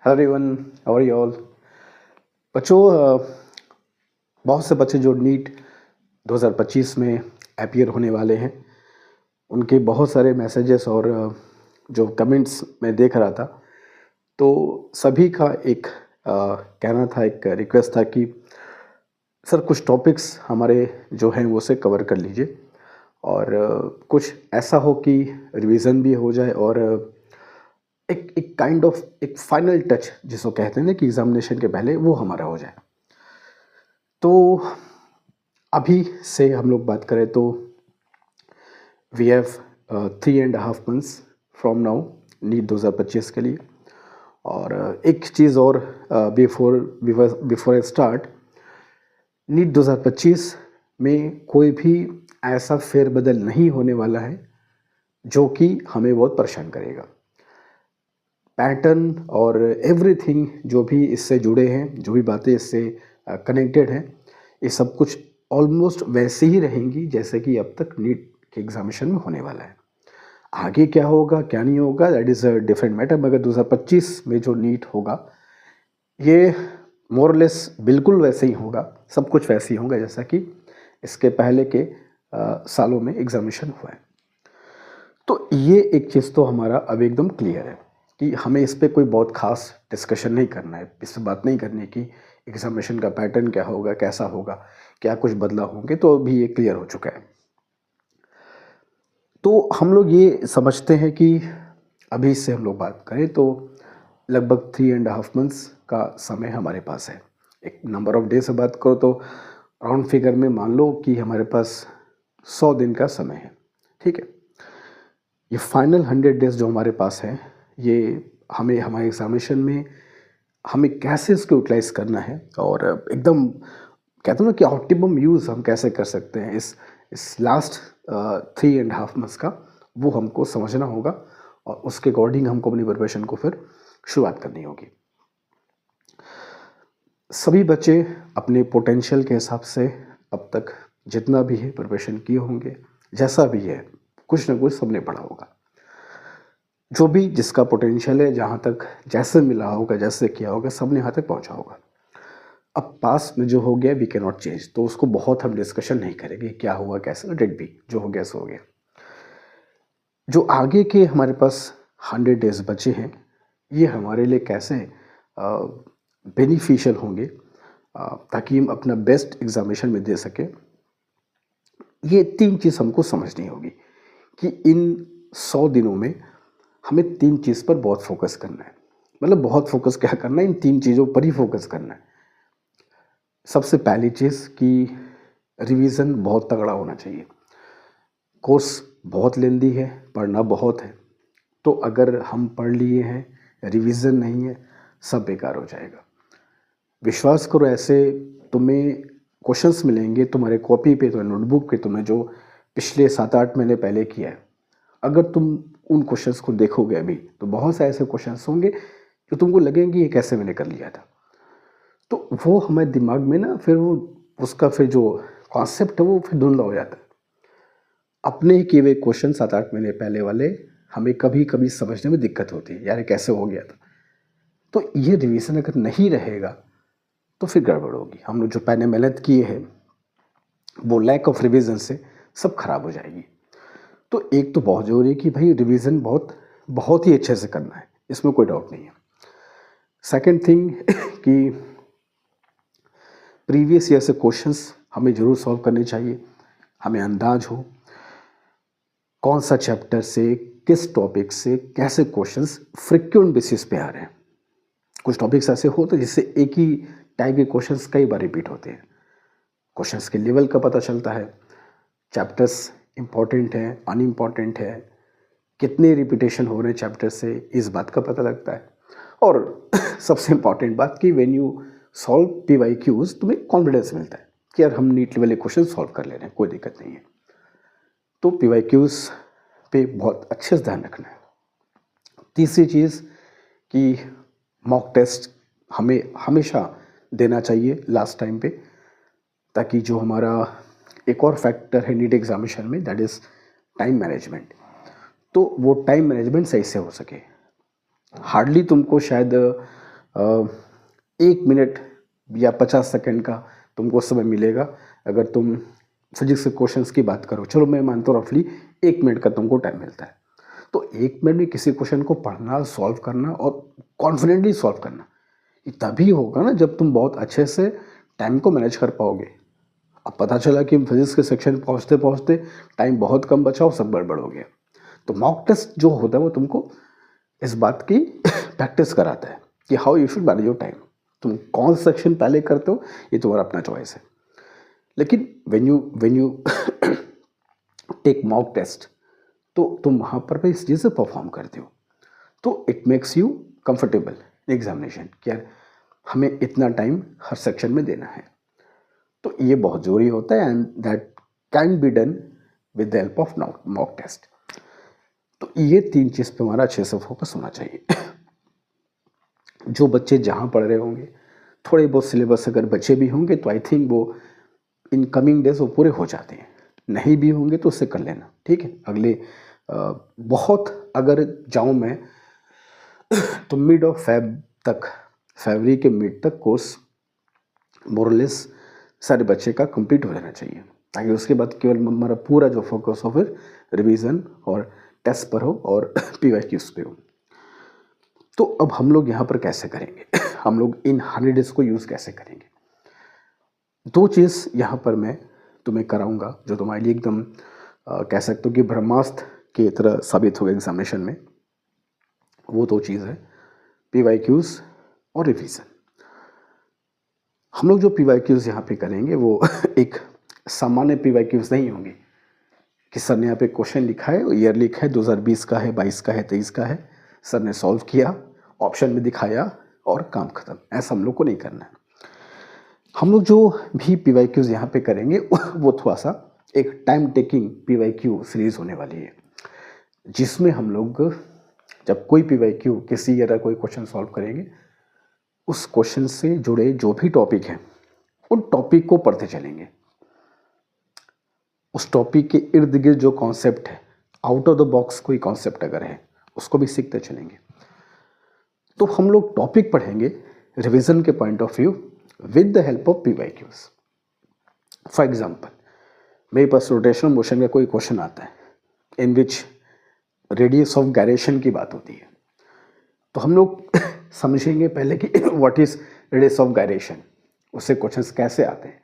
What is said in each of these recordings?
Hello everyone, how are you all. बच्चों, बहुत से बच्चे जो नीट 2025 में अपीयर होने वाले हैं, उनके बहुत सारे मैसेजेस और जो कमेंट्स मैं देख रहा था, तो सभी का एक कहना था, एक रिक्वेस्ट था कि सर कुछ टॉपिक्स हमारे जो हैं वो से कवर कर लीजिए और कुछ ऐसा हो कि रिवीजन भी हो जाए और एक एक काइंड ऑफ एक फाइनल टच जिसको कहते हैं ना कि एग्जामिनेशन के पहले वो हमारा हो जाए। तो अभी से हम लोग बात करें तो we have 3.5 months from now NEET 2025 के लिए। और एक चीज़ और before before I start, NEET 2025 में कोई भी ऐसा फेरबदल नहीं होने वाला है जो कि हमें बहुत परेशान करेगा। पैटर्न और एवरीथिंग जो भी इससे जुड़े हैं, जो भी बातें इससे कनेक्टेड हैं, ये सब कुछ ऑलमोस्ट वैसे ही रहेंगी जैसे कि अब तक नीट के एग्जामिनेशन में होने वाला है। आगे क्या होगा क्या नहीं होगा that is a different matter, मगर 2025 में जो नीट होगा ये मोरलेस बिल्कुल वैसे ही होगा, सब कुछ वैसे ही होगा जैसा कि इसके पहले के सालों में एग्जामिनेशन हुआ है। तो ये एक चीज़ तो हमारा अब एकदम क्लियर है कि हमें इस पर कोई बहुत खास डिस्कशन नहीं करना है, इस पर बात नहीं करनी कि एग्जामिनेशन का पैटर्न क्या होगा, कैसा होगा, क्या कुछ बदलाव होंगे, तो अभी ये क्लियर हो चुका है। तो हम लोग ये समझते हैं कि अभी से हम लोग बात करें तो लगभग 3.5 months का समय हमारे पास है। एक नंबर ऑफ डे से बात करो तो राउंड फिगर में मान लो कि हमारे पास 100 दिन का समय है, ठीक है। ये फाइनल 100 days जो हमारे पास है, ये हमें हमारे एग्जामिनेशन में हमें कैसे इसको यूटिलाइज करना है और एकदम कहते हैं ना कि ऑप्टिमम यूज़ हम कैसे कर सकते हैं इस लास्ट 3.5 months का, वो हमको समझना होगा और उसके अकॉर्डिंग हमको अपनी प्रिपरेशन को फिर शुरुआत करनी होगी। सभी बच्चे अपने पोटेंशियल के हिसाब से अब तक जितना भी है प्रिपरेशन किए होंगे, जैसा भी है कुछ ना कुछ सबने पढ़ा होगा। जो भी जिसका पोटेंशियल है, जहाँ तक जैसे मिला होगा, जैसे किया होगा, सबने यहाँ तक पहुँचा होगा। अब पास में जो हो गया वी कैन नॉट चेंज, तो उसको बहुत हम डिस्कशन नहीं करेंगे क्या हुआ कैसे, डेट भी जो हो गया सो हो गया। जो आगे के हमारे पास 100 days बचे हैं, ये हमारे लिए कैसे बेनिफिशियल होंगे ताकि हम अपना बेस्ट एग्जामिनेशन में दे सकें। ये 3 चीज़ हमको समझनी होगी कि इन 100 दिनों में हमें 3 चीज़ पर बहुत फोकस करना है। मतलब बहुत फोकस क्या करना है, इन 3 चीज़ों पर ही फोकस करना है। सबसे पहली चीज़ कि रिवीजन बहुत तगड़ा होना चाहिए। कोर्स बहुत लेंदी है, पढ़ना बहुत है, तो अगर हम पढ़ लिए हैं, रिवीजन नहीं है, सब बेकार हो जाएगा। विश्वास करो, ऐसे तुम्हें क्वेश्चंस मिलेंगे तुम्हारे कॉपी पे, तुम्हारे नोटबुक पे, तुमने जो पिछले 7-8 महीने पहले किया है, अगर तुम उन क्वेश्चंस को देखोगे अभी, तो बहुत से ऐसे क्वेश्चंस होंगे जो तुमको लगेंगे ये कैसे मैंने कर लिया था। तो वो हमारे दिमाग में ना फिर वो उसका फिर जो कॉन्सेप्ट है वो फिर धुंधला हो जाता है। अपने ही किए हुए क्वेश्चन 7-8 महीने पहले वाले हमें कभी कभी समझने में दिक्कत होती है, यार ये कैसे हो गया था। तो ये रिवीजन अगर नहीं रहेगा तो फिर गड़बड़ होगी। हम लोग जो पहले मेहनत किए हैं वो लैक ऑफ रिवीजन से सब खराब हो जाएगी। तो एक तो बहुत ज़रूरी है कि भाई रिवीजन बहुत बहुत ही अच्छे से करना है, इसमें कोई डाउट नहीं है। सेकंड थिंग कि प्रीवियस ईयर से क्वेश्चंस हमें ज़रूर सॉल्व करने चाहिए, हमें अंदाज हो कौन सा चैप्टर से किस टॉपिक से कैसे क्वेश्चंस फ्रिक्वेंट बेसिस पे आ रहे हैं। कुछ टॉपिक्स ऐसे होते हैं जिससे एक ही टाइप के क्वेश्चंस कई बार रिपीट होते हैं। क्वेश्चंस के लेवल का पता चलता है, चैप्टर्स इंपॉर्टेंट है अनइम्पॉर्टेंट है, कितने रिपीटेशन हो रहे हैं चैप्टर से, इस बात का पता लगता है। और सबसे इम्पॉर्टेंट बात कि व्हेन यू सॉल्व PYQs तुम्हें कॉन्फिडेंस मिलता है कि यार हम नीट लेवल क्वेश्चन सॉल्व कर ले रहे हैं, कोई दिक्कत नहीं है। तो PYQs पे बहुत अच्छे से ध्यान रखना है। तीसरी चीज़ कि मॉक टेस्ट हमें हमेशा देना चाहिए लास्ट टाइम पे, ताकि जो हमारा एक और फैक्टर है नीट एग्जामिनेशन में दैट इज़ टाइम मैनेजमेंट, तो वो टाइम मैनेजमेंट सही से हो सके। हार्डली तुमको शायद 1 मिनट या 50 सेकंड का तुमको समय मिलेगा। अगर तुम फिजिक्स के क्वेश्चंस की बात करो, चलो मैं मानता हूँ रफली 1 मिनट का तुमको टाइम मिलता है, तो 1 मिनट में किसी क्वेश्चन को पढ़ना, सॉल्व करना और कॉन्फिडेंटली सॉल्व करना, ये तभी होगा ना जब तुम बहुत अच्छे से टाइम को मैनेज कर पाओगे। अब पता चला कि फिजिक्स के सेक्शन पहुँचते पहुँचते टाइम बहुत कम बचा और सब गड़बड़ हो गया। तो मॉक टेस्ट जो होता है वो तुमको इस बात की प्रैक्टिस कराता है कि how you should manage your time. तुम कौन सा सेक्शन पहले करते हो ये तुम्हारा अपना चॉइस है, लेकिन when you take mock test तो तुम वहाँ पर भी इस चीज़ से परफॉर्म करते हो, तो it makes you comfortable examination कि यार हमें इतना टाइम हर सेक्शन में देना है। तो ये बहुत ज़रूरी होता है and that can be done with the help of mock test. तो ये 3 चीज़ पे हमारा अच्छे से फोकस होना चाहिए। जो बच्चे जहाँ पढ़ रहे होंगे, थोड़े बहुत सिलेबस अगर बचे भी होंगे तो आई थिंक वो इन कमिंग डेज वो पूरे हो जाते हैं, नहीं भी होंगे तो उससे कर लेना, ठीक है। अगले बहुत अगर जाऊँ मैं तो मिड ऑफ फेब तक, फरवरी के मिड तक कोर्स मोरलेस सारे बच्चे का कंप्लीट हो जाना चाहिए, ताकि उसके बाद केवल हमारा पूरा जो फोकस हो फिर रिवीजन और टेस्ट पर हो और PYQs पे हो। तो अब हम लोग यहाँ पर कैसे करेंगे हम लोग इन 100 डेज को यूज़ कैसे करेंगे? 2 चीज़ यहाँ पर मैं तुम्हें कराऊंगा जो तुम्हारे लिए एकदम कह सकते हो कि ब्रह्मास्त्र की तरह साबित होगा एग्जामिनेशन में। वो 2 चीज़ है PYQs और रिवीजन। हम लोग जो PYQs यहाँ पे करेंगे वो एक सामान्य PYQs नहीं होंगे कि सर ने यहाँ पे क्वेश्चन लिखा है, ईयर लिखा है, 2020 का है, 22 का है, 23 का है, सर ने सॉल्व किया, ऑप्शन में दिखाया और काम खत्म। ऐसा हम लोग को नहीं करना है। हम लोग जो भी PYQs यहाँ पे करेंगे वो थोड़ा सा एक टाइम टेकिंग PYQ सीरीज होने वाली है, जिसमें हम लोग जब कोई PYQ किसी ईयर का कोई क्वेश्चन सॉल्व करेंगे, उस क्वेश्चन से जुड़े जो भी टॉपिक हैं उन टॉपिक को पढ़ते चलेंगे। उस टॉपिक के इर्द गिर्द जो कॉन्सेप्ट है, आउट ऑफ द बॉक्स कोई कॉन्सेप्ट अगर है उसको भी सीखते चलेंगे। तो हम लोग टॉपिक पढ़ेंगे रिवीजन के point of view with the help of PYQs। For example, मेरे पास रोटेशनल मोशन का कोई क्वेश्चन आता है इन विच रेडियस ऑफ गायरेशन की बात होती है, तो हम लोग समझेंगे पहले कि what is radius of gyration, उससे क्वेश्चंस कैसे आते हैं,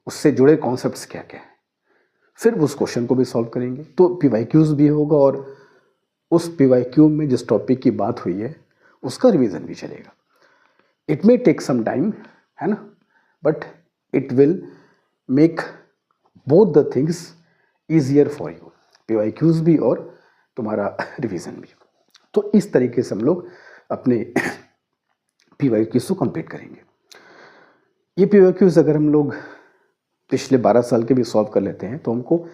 उससे जुड़े कॉन्सेप्ट्स क्या क्या है, फिर उस क्वेश्चन को भी सॉल्व करेंगे। तो PYQs भी होगा और उस PYQ में जिस टॉपिक की बात हुई है उसका रिवीजन भी चलेगा। It may take some time, है ना, but it will make both the things easier for you, PYQs भी और तुम्हारा रिवीजन भी। तो इस तरीके से हम लोग अपने PYQs को कंप्लीट करेंगे। ये PYQs अगर हम लोग पिछले 12 साल के भी सॉल्व कर लेते हैं तो हमको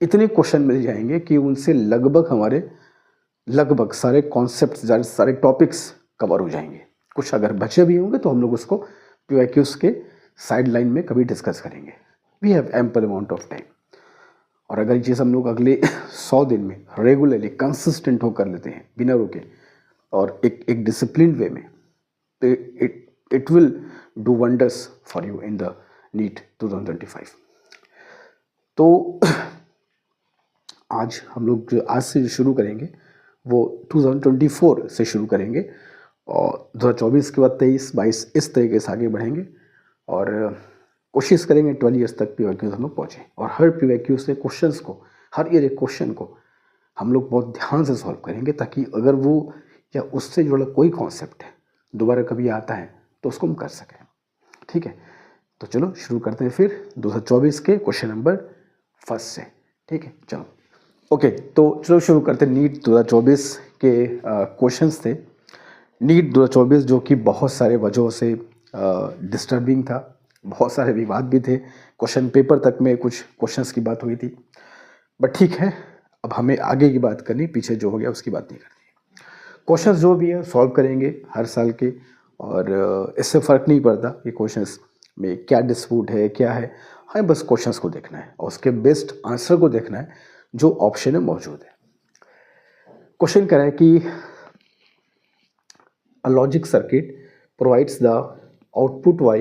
इतने क्वेश्चन मिल जाएंगे कि उनसे लगभग सारे कॉन्सेप्ट्स, सारे टॉपिक्स कवर हो जाएंगे। कुछ अगर बचे भी होंगे तो हम लोग उसको PYQs के साइड लाइन में कभी डिस्कस करेंगे। We have ample amount of time. और अगर ये चीज़ हम लोग अगले 100 दिन में रेगुलरली कंसिस्टेंट होकर लेते हैं बिना रुके और एक डिसिप्लिन वे में, तो it will do wonders for you in the NEET 2025। तो आज हम लोग जो आज से शुरू करेंगे वो 2024 से शुरू करेंगे और 2024 के बाद 23, 22 इस तरीके से आगे बढ़ेंगे और कोशिश करेंगे 12 ईयर्स तक PYQs हम लोग पहुँचें। और हर PYQ से क्वेश्चंस को, हर ईयर एक क्वेश्चन को हम लोग बहुत ध्यान से सॉल्व करेंगे, ताकि अगर वो या उससे जुड़ा कोई कॉन्सेप्ट है दोबारा कभी आता है तो उसको हम कर सकें। ठीक है, तो चलो शुरू करते हैं फिर 2024 के क्वेश्चन नंबर 1 से। ठीक है, चलो ओके, तो चलो शुरू करते हैं नीट 2024 के क्वेश्चंस थे। नीट 2024 जो कि बहुत सारे वजहों से डिस्टर्बिंग था, बहुत सारे विवाद भी थे, क्वेश्चन पेपर तक में कुछ क्वेश्चंस की बात हुई थी, बट ठीक है, अब हमें आगे की बात करनी, पीछे जो हो गया उसकी बात नहीं करनी। क्वेश्चंस जो भी है सॉल्व करेंगे हर साल के, और इससे फ़र्क नहीं पड़ता कि क्वेश्चंस में क्या डिस्प्यूट है क्या है, हमें बस क्वेश्चंस को देखना है और उसके बेस्ट आंसर को देखना है जो ऑप्शन में मौजूद है। क्वेश्चन कह रहा है कि a logic circuit provides the output y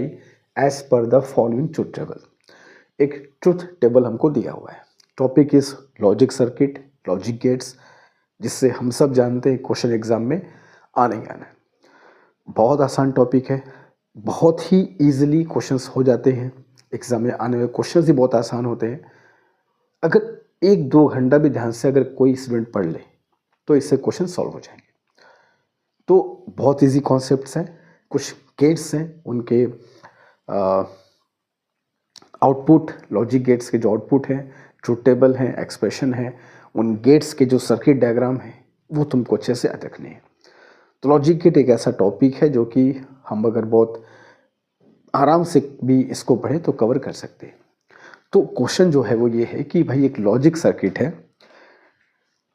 as per the following truth table. एक ट्रुथ टेबल हमको दिया हुआ है। Topic is logic circuit, logic gates, जिससे हम सब जानते हैं क्वेश्चन एग्जाम में आने ही आना है। बहुत आसान टॉपिक है, बहुत ही इजीली क्वेश्चंस हो जाते हैं। एग्जाम में आने वाले क्वेश्चंस ही बहुत आसान होते हैं। अगर 1-2 घंटा भी ध्यान से अगर कोई स्टूडेंट पढ़ ले तो इससे क्वेश्चन सॉल्व हो जाएंगे। तो बहुत इजी कॉन्सेप्ट्स हैं, कुछ गेट्स हैं, उनके आउटपुट, लॉजिक गेट्स के जो आउटपुट हैं, ट्रुथ टेबल हैं, एक्सप्रेशन है, उन गेट्स के जो सर्किट डायग्राम है वो तुमको अच्छे से याद रखने हैं। तो लॉजिक गेट एक ऐसा टॉपिक है जो कि हम अगर बहुत आराम से भी इसको पढ़ें तो कवर कर सकते हैं। तो क्वेश्चन जो है वो ये है कि भाई एक लॉजिक सर्किट है।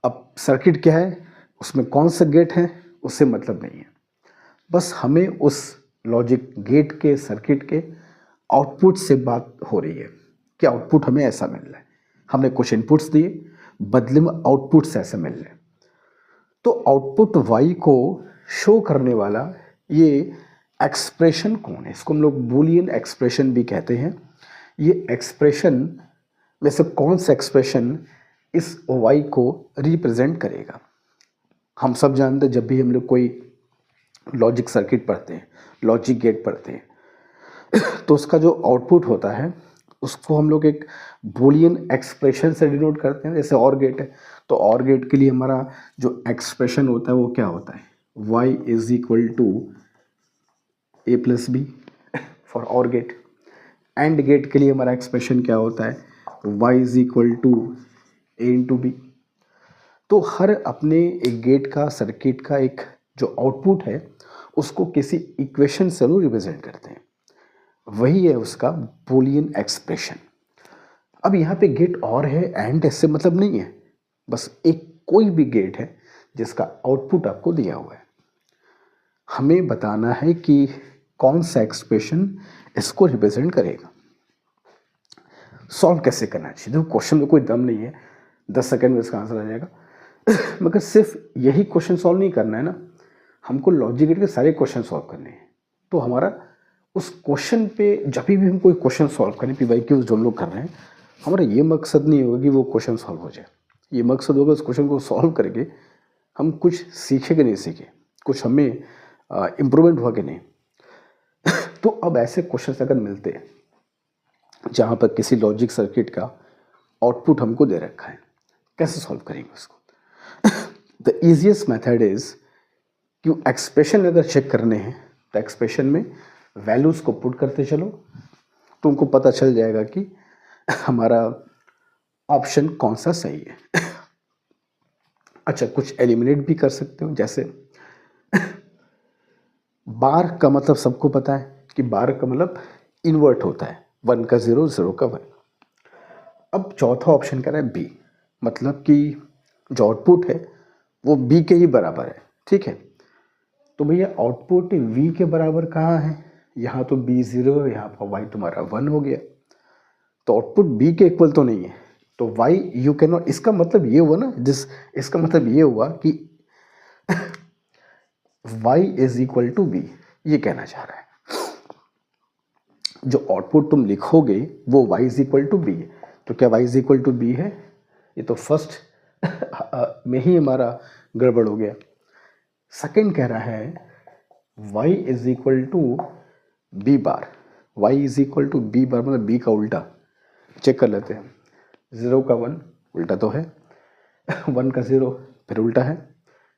अब सर्किट क्या है, उसमें कौन सा गेट है, उससे मतलब नहीं है। बस हमें उस लॉजिक गेट के, सर्किट के आउटपुट से बात हो रही है कि आउटपुट हमें ऐसा मिल रहा है। हमने कुछ इनपुट्स दिए, बदले में आउटपुट्स ऐसे मिल रहे हैं। तो आउटपुट y को शो करने वाला ये एक्सप्रेशन कौन है? इसको हम लोग बूलियन एक्सप्रेशन भी कहते हैं। ये एक्सप्रेशन में से कौन सा एक्सप्रेशन इस y को रिप्रेजेंट करेगा? हम सब जानते हैं जब भी हम लोग कोई लॉजिक सर्किट पढ़ते हैं, लॉजिक गेट पढ़ते हैं, तो उसका जो आउटपुट होता है उसको हम लोग एक बूलियन एक्सप्रेशन से डिनोट करते हैं। जैसे और गेट है तो और गेट के लिए हमारा जो एक्सप्रेशन होता है वो क्या होता है? y is equal to A plus B for OR gate. AND gate के लिए हमारा एक्सप्रेशन क्या होता है? y is equal to A into B. तो हर अपने एक गेट का, सर्किट का एक जो आउटपुट है उसको किसी इक्वेशन से हम रिप्रेजेंट करते हैं, वही है उसका बूलियन एक्सप्रेशन। अब यहाँ पे गेट और है, एंड इससे मतलब नहीं है, बस एक कोई भी गेट है जिसका आउटपुट आपको दिया हुआ है। हमें बताना है कि कौन सा एक्सप्रेशन इसको रिप्रेजेंट करेगा। सॉल्व कैसे करना चाहिए? देखो क्वेश्चन में कोई दम नहीं है, 10 सेकंड में इसका आंसर आ जाएगा। मगर सिर्फ यही क्वेश्चन सॉल्व नहीं करना है ना, हमको लॉजिक गेट के सारे क्वेश्चन सॉल्व करने हैं। तो हमारा उस क्वेश्चन पे जब भी हम कोई क्वेश्चन सॉल्व करें, PYQ जो हम लोग कर रहे हैं, हमारा ये मकसद नहीं होगा कि वो क्वेश्चन सॉल्व हो जाए। ये मकसद होगा उस क्वेश्चन को सॉल्व करके हम कुछ सीखे कि नहीं सीखे, कुछ हमें इम्प्रूवमेंट हुआ कि नहीं। तो अब ऐसे क्वेश्चन अगर मिलते हैं जहाँ पर किसी लॉजिक सर्किट का आउटपुट हमको दे रखा है, कैसे सॉल्व करेंगे उसको? द ईजिएस्ट मेथड इज कि एक्सप्रेशन अगर चेक करने हैं तो एक्सप्रेशन में वैल्यूज़ को पुट करते चलो, तो उनको पता चल जाएगा कि हमारा ऑप्शन कौन सा सही है। अच्छा, कुछ एलिमिनेट भी कर सकते हो, जैसे बार का मतलब सबको पता है कि बार का मतलब इन्वर्ट होता है, 1 का 0, 0 का 1। अब चौथा ऑप्शन कह रहा है बी, मतलब कि जो आउटपुट है वो बी के ही बराबर है। ठीक है, तो भैया आउटपुट v के बराबर कहाँ है? यहाँ तो b 0 है, यहाँ पर y तुम्हारा 1 हो गया, तो आउटपुट b के इक्वल तो नहीं है, तो y यू कैन नॉट। इसका मतलब ये हुआ ना, इसका मतलब ये हुआ कि y is equal to B, ये कहना चाह रहा है। जो आउटपुट तुम लिखोगे वो y is equal to B है, तो क्या y is equal to B है? ये तो फर्स्ट में ही हमारा गड़बड़ हो गया। सेकेंड कह रहा है y is equal to B bar. y is equal to B bar मतलब b का उल्टा। चेक कर लेते हैं, 0 का 1 उल्टा तो है, 1 का 0 फिर उल्टा है,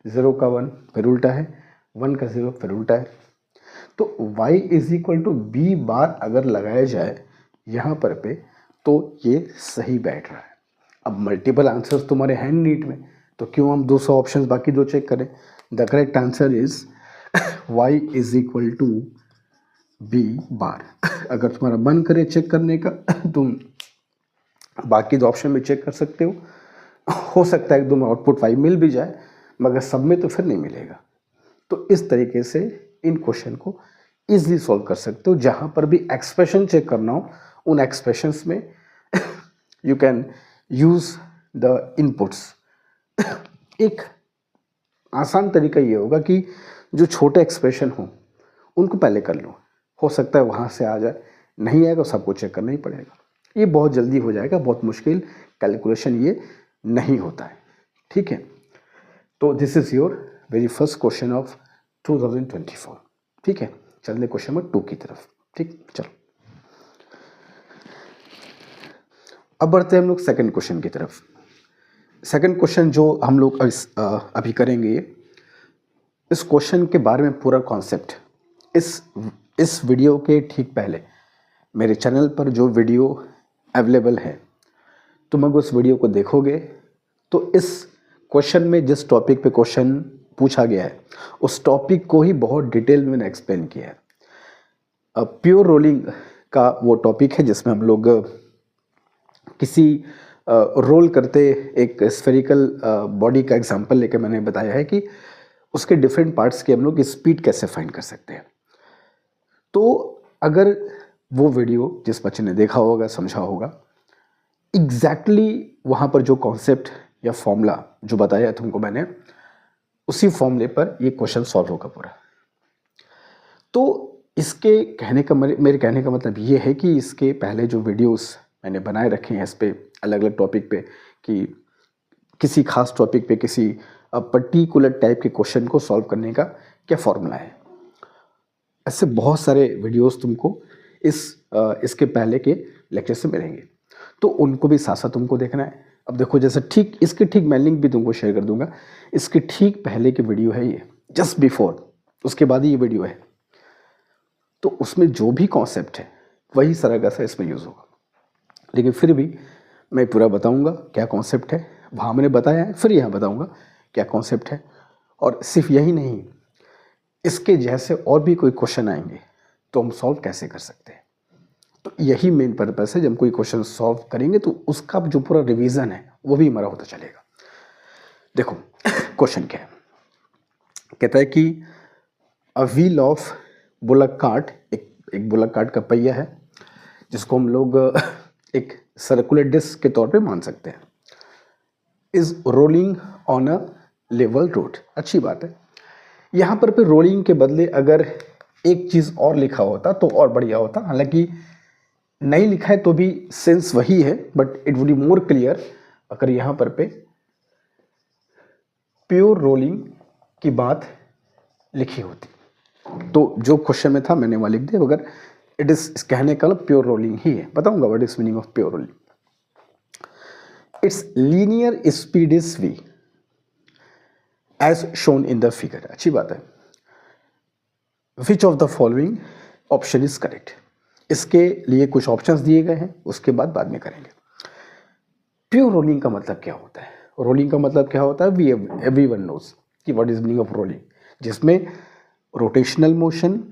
0 का 1 फिर उल्टा है, 1 का 0 फिर उल्टा है। तो y is equal to B bar अगर लगाया जाए यहाँ पर पे, तो ये सही बैठ रहा है। अब मल्टीपल आंसर्स तुम्हारे हैं नीट में, तो क्यों हम 200 ऑप्शंस बाकी दो चेक करें? The correct answer is y is equal to B bar. अगर तुम्हारा मन करे चेक करने का, तुम बाकी दो ऑप्शन में चेक कर सकते हो सकता है एकदम आउटपुट y मिल भी जाए, मगर सब में तो फिर नहीं मिलेगा। तो इस तरीके से इन क्वेश्चन को इजीली सॉल्व कर सकते हो। जहाँ पर भी एक्सप्रेशन चेक करना हो, उन एक्सप्रेशंस में you can use the inputs. एक आसान तरीका ये होगा कि जो छोटे एक्सप्रेशन हो उनको पहले कर लो, हो सकता है वहाँ से आ जाए, नहीं आएगा सबको चेक करना ही पड़ेगा। ये बहुत जल्दी हो जाएगा, बहुत मुश्किल कैलकुलेशन ये नहीं होता है, ठीक है। तो this is your very first question of 2024, ठीक है। चलने क्वेश्चन नंबर 2 की तरफ, ठीक, चलो। अब बढ़ते हैं हम लोग सेकंड क्वेश्चन की तरफ। सेकंड क्वेश्चन जो हम लोग अभी करेंगे, इस क्वेश्चन के बारे में पूरा कॉन्सेप्ट इस वीडियो के ठीक पहले मेरे चैनल पर जो वीडियो अवेलेबल है, तुम अगर उस वीडियो को देखोगे तो इस क्वेश्चन में जिस टॉपिक पे क्वेश्चन पूछा गया है उस टॉपिक को ही बहुत डिटेल में मैंने एक्सप्लेन किया है। प्योर रोलिंग का वो टॉपिक है जिसमें हम लोग किसी रोल करते एक स्फेरिकल बॉडी का एग्जांपल लेके मैंने बताया है कि उसके डिफरेंट पार्ट्स की हम लोग स्पीड कैसे फाइंड कर सकते हैं। तो अगर वो वीडियो जिस बच्चे ने देखा होगा, समझा होगा, एग्जैक्टली वहाँ पर जो कॉन्सेप्ट या फॉर्मूला जो बताया तुमको मैंने, उसी फॉर्मूले पर ये क्वेश्चन सॉल्व होगा पूरा। तो इसके कहने का मेरे कहने का मतलब ये है कि इसके पहले जो वीडियोस मैंने बनाए रखे हैं इस पे अलग अलग टॉपिक पे, कि किसी खास टॉपिक पे किसी पर्टिकुलर टाइप के क्वेश्चन को सॉल्व करने का क्या फॉर्मूला है, ऐसे बहुत सारे वीडियोस तुमको इसके पहले के लेक्चर से मिलेंगे। तो उनको भी साथ साथ तुमको देखना है। अब देखो, जैसे ठीक इसके ठीक मैं लिंक भी तुमको शेयर कर दूंगा, इसके ठीक पहले की वीडियो है ये, जस्ट बिफोर, उसके बाद ही ये वीडियो है। तो उसमें जो भी कॉन्सेप्ट है वही सारा का सारा इसमें यूज़ होगा, लेकिन फिर भी मैं पूरा बताऊंगा क्या कॉन्सेप्ट है, वहाँ मैंने बताया है, फिर यहाँ बताऊंगा क्या कॉन्सेप्ट है। और सिर्फ यही नहीं, इसके जैसे और भी कोई क्वेश्चन आएंगे तो हम सॉल्व कैसे कर सकते हैं। तो यही मेन पर्पस है, जब कोई क्वेश्चन सॉल्व करेंगे तो उसका जो पूरा रिवीजन है वो भी हमारा होता चलेगा। देखो क्वेश्चन क्या है, कहता है कि a wheel of bullock cart, एक बुलक कार्ट का पहिया है जिसको हम लोग एक सर्कुलर डिस्क के तौर पे मान सकते हैं, is rolling on a level road. अच्छी बात है। यहाँ पर फिर रोलिंग के बदले अगर एक चीज़ और लिखा होता तो और बढ़िया होता, हालांकि नहीं लिखा है तो भी सेंस वही है, but it would be more clear अगर यहाँ पर पे प्योर रोलिंग की बात लिखी होती। तो जो क्वेश्चन में था मैंने वहाँ लिख दिया, अगर इट इज कहने का प्योर रोलिंग ही है। बताऊंगा what is meaning of pure rolling. Its linear speed is v as shown in the figure. अच्छी बात है। Which of the following option is correct. इसके लिए कुछ ऑप्शंस दिए गए हैं, उसके बाद में करेंगे। प्योर रोलिंग का मतलब क्या होता है? रोलिंग का मतलब क्या होता है? एवरीवन नोज कि what is meaning of rolling, जिसमें रोटेशनल मोशन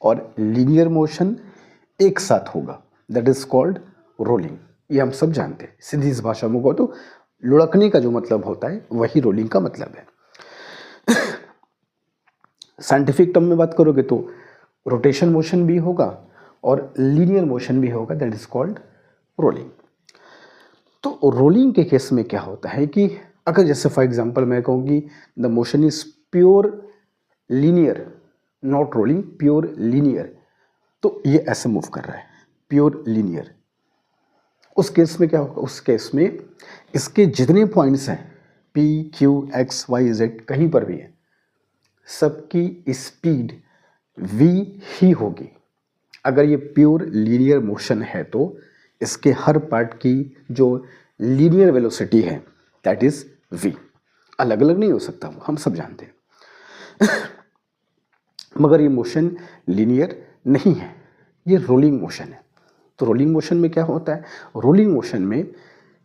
और लीनियर मोशन एक साथ होगा, दैट इज कॉल्ड रोलिंग। ये हम सब जानते हैं। सीधी इस भाषा में को तो लुढ़कने का जो मतलब होता है वही रोलिंग का मतलब है। साइंटिफिक टर्म में बात करोगे तो रोटेशन मोशन भी होगा और लीनियर मोशन भी होगा, दैट इज कॉल्ड रोलिंग। तो रोलिंग के केस में क्या होता है कि अगर जैसे फॉर एग्जांपल मैं कहूँ कि the motion is pure linear, not rolling, pure linear, तो ये ऐसे मूव कर रहा है, प्योर लीनियर। उस केस में क्या होगा? उस केस में इसके जितने पॉइंट्स हैं P, Q, X, Y, Z कहीं पर भी है, सबकी स्पीड v ही होगी। अगर ये प्योर लीनियर मोशन है तो इसके हर पार्ट की जो लीनियर वेलोसिटी है दैट इज v। अलग अलग नहीं हो सकता, वो हम सब जानते हैं। मगर ये मोशन लीनियर नहीं है, ये रोलिंग मोशन है। तो रोलिंग मोशन में क्या होता है? रोलिंग मोशन में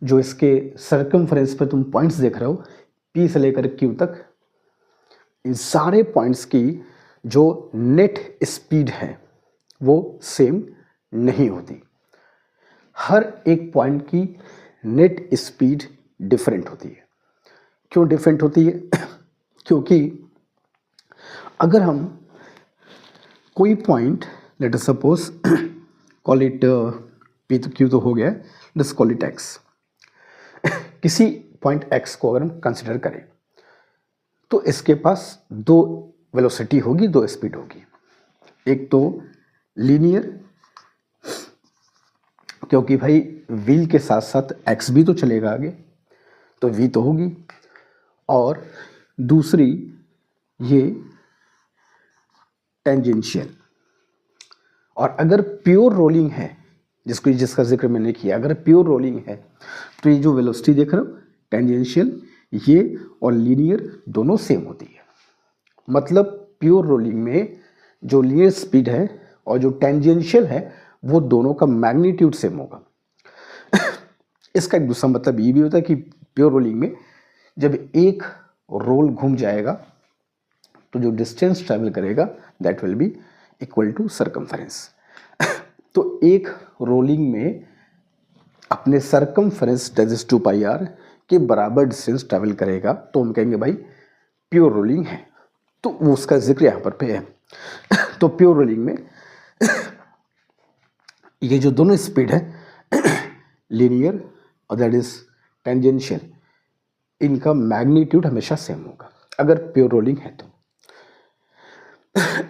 जो इसके सर्कमफ्रेंस पे तुम पॉइंट्स देख रहे हो, P से लेकर Q तक, इन सारे पॉइंट्स की जो नेट स्पीड है वो सेम नहीं होती। हर एक पॉइंट की नेट स्पीड डिफरेंट होती है। क्यों डिफरेंट होती है? क्योंकि अगर हम कोई point, let us suppose call it P तो Q तो हो गया, लेट्स कॉल इट X। किसी पॉइंट X को अगर हम कंसिडर करें तो इसके पास दो वेलोसिटी होगी, दो स्पीड होगी। एक तो लीनियर, क्योंकि भाई व्हील के साथ साथ एक्स भी तो चलेगा आगे, तो वी तो होगी। और दूसरी ये टेंजेंशियल। और अगर प्योर रोलिंग है, जिसका जिक्र मैंने किया, अगर प्योर रोलिंग है तो ये जो वेलोसिटी देख रहे हो टेंजेंशियल, ये और लीनियर दोनों सेम होती है। मतलब प्योर रोलिंग में जो लीनियर स्पीड है और जो टेंजेंशियल है वो दोनों का मैग्नीट्यूड सेम होगा। इसका एक दूसरा मतलब ये भी होता है कि प्योर रोलिंग में जब एक रोल घूम जाएगा तो जो डिस्टेंस ट्रैवल करेगा that will be equal to circumference. तो एक रोलिंग में अपने circumference that is 2 pi R के बराबर डिस्टेंस ट्रैवल करेगा तो हम कहेंगे भाई प्योर रोलिंग है। तो वो उसका जिक्र यहाँ पर पे है। तो प्योर रोलिंग में ये जो दोनों स्पीड है लीनियर और दैट इज टेंजेंशियल, इनका मैग्नीट्यूड हमेशा सेम होगा अगर प्योर रोलिंग है तो।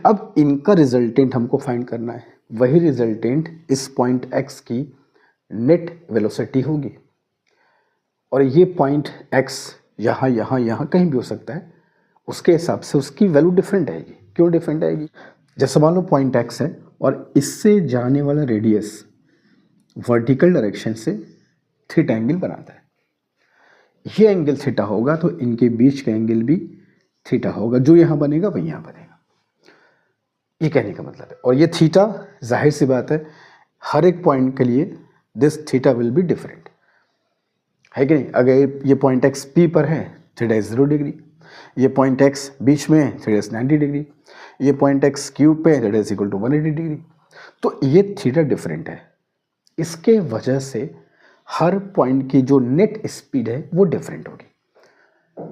अब इनका रिजल्टेंट हमको फाइंड करना है। वही रिजल्टेंट इस पॉइंट x की नेट वेलोसिटी होगी। और ये पॉइंट x यहाँ यहाँ यहाँ कहीं भी हो सकता है, उसके हिसाब से उसकी वैल्यू डिफरेंट आएगी। क्यों डिफरेंट आएगी? जैसे मान लो पॉइंट x है और इससे जाने वाला रेडियस वर्टिकल डायरेक्शन से थीटा एंगल बनाता है। ये एंगल थीटा होगा तो इनके बीच का एंगल भी थीटा होगा। जो यहाँ बनेगा वही यहाँ बनेगा, ये कहने का मतलब है। और ये थीटा जाहिर सी बात है हर एक पॉइंट के लिए this theta will be different, है कि नहीं? अगर ये पॉइंट x P पर है थीटा इज 0 डिग्री, ये पॉइंट x बीच में है थीटा इज 90 डिग्री, ये पॉइंट x क्यूब पे theta is equal to 180 degree. तो ये थीटा डिफरेंट है, इसके वजह से हर पॉइंट की जो नेट स्पीड है वो डिफरेंट होगी।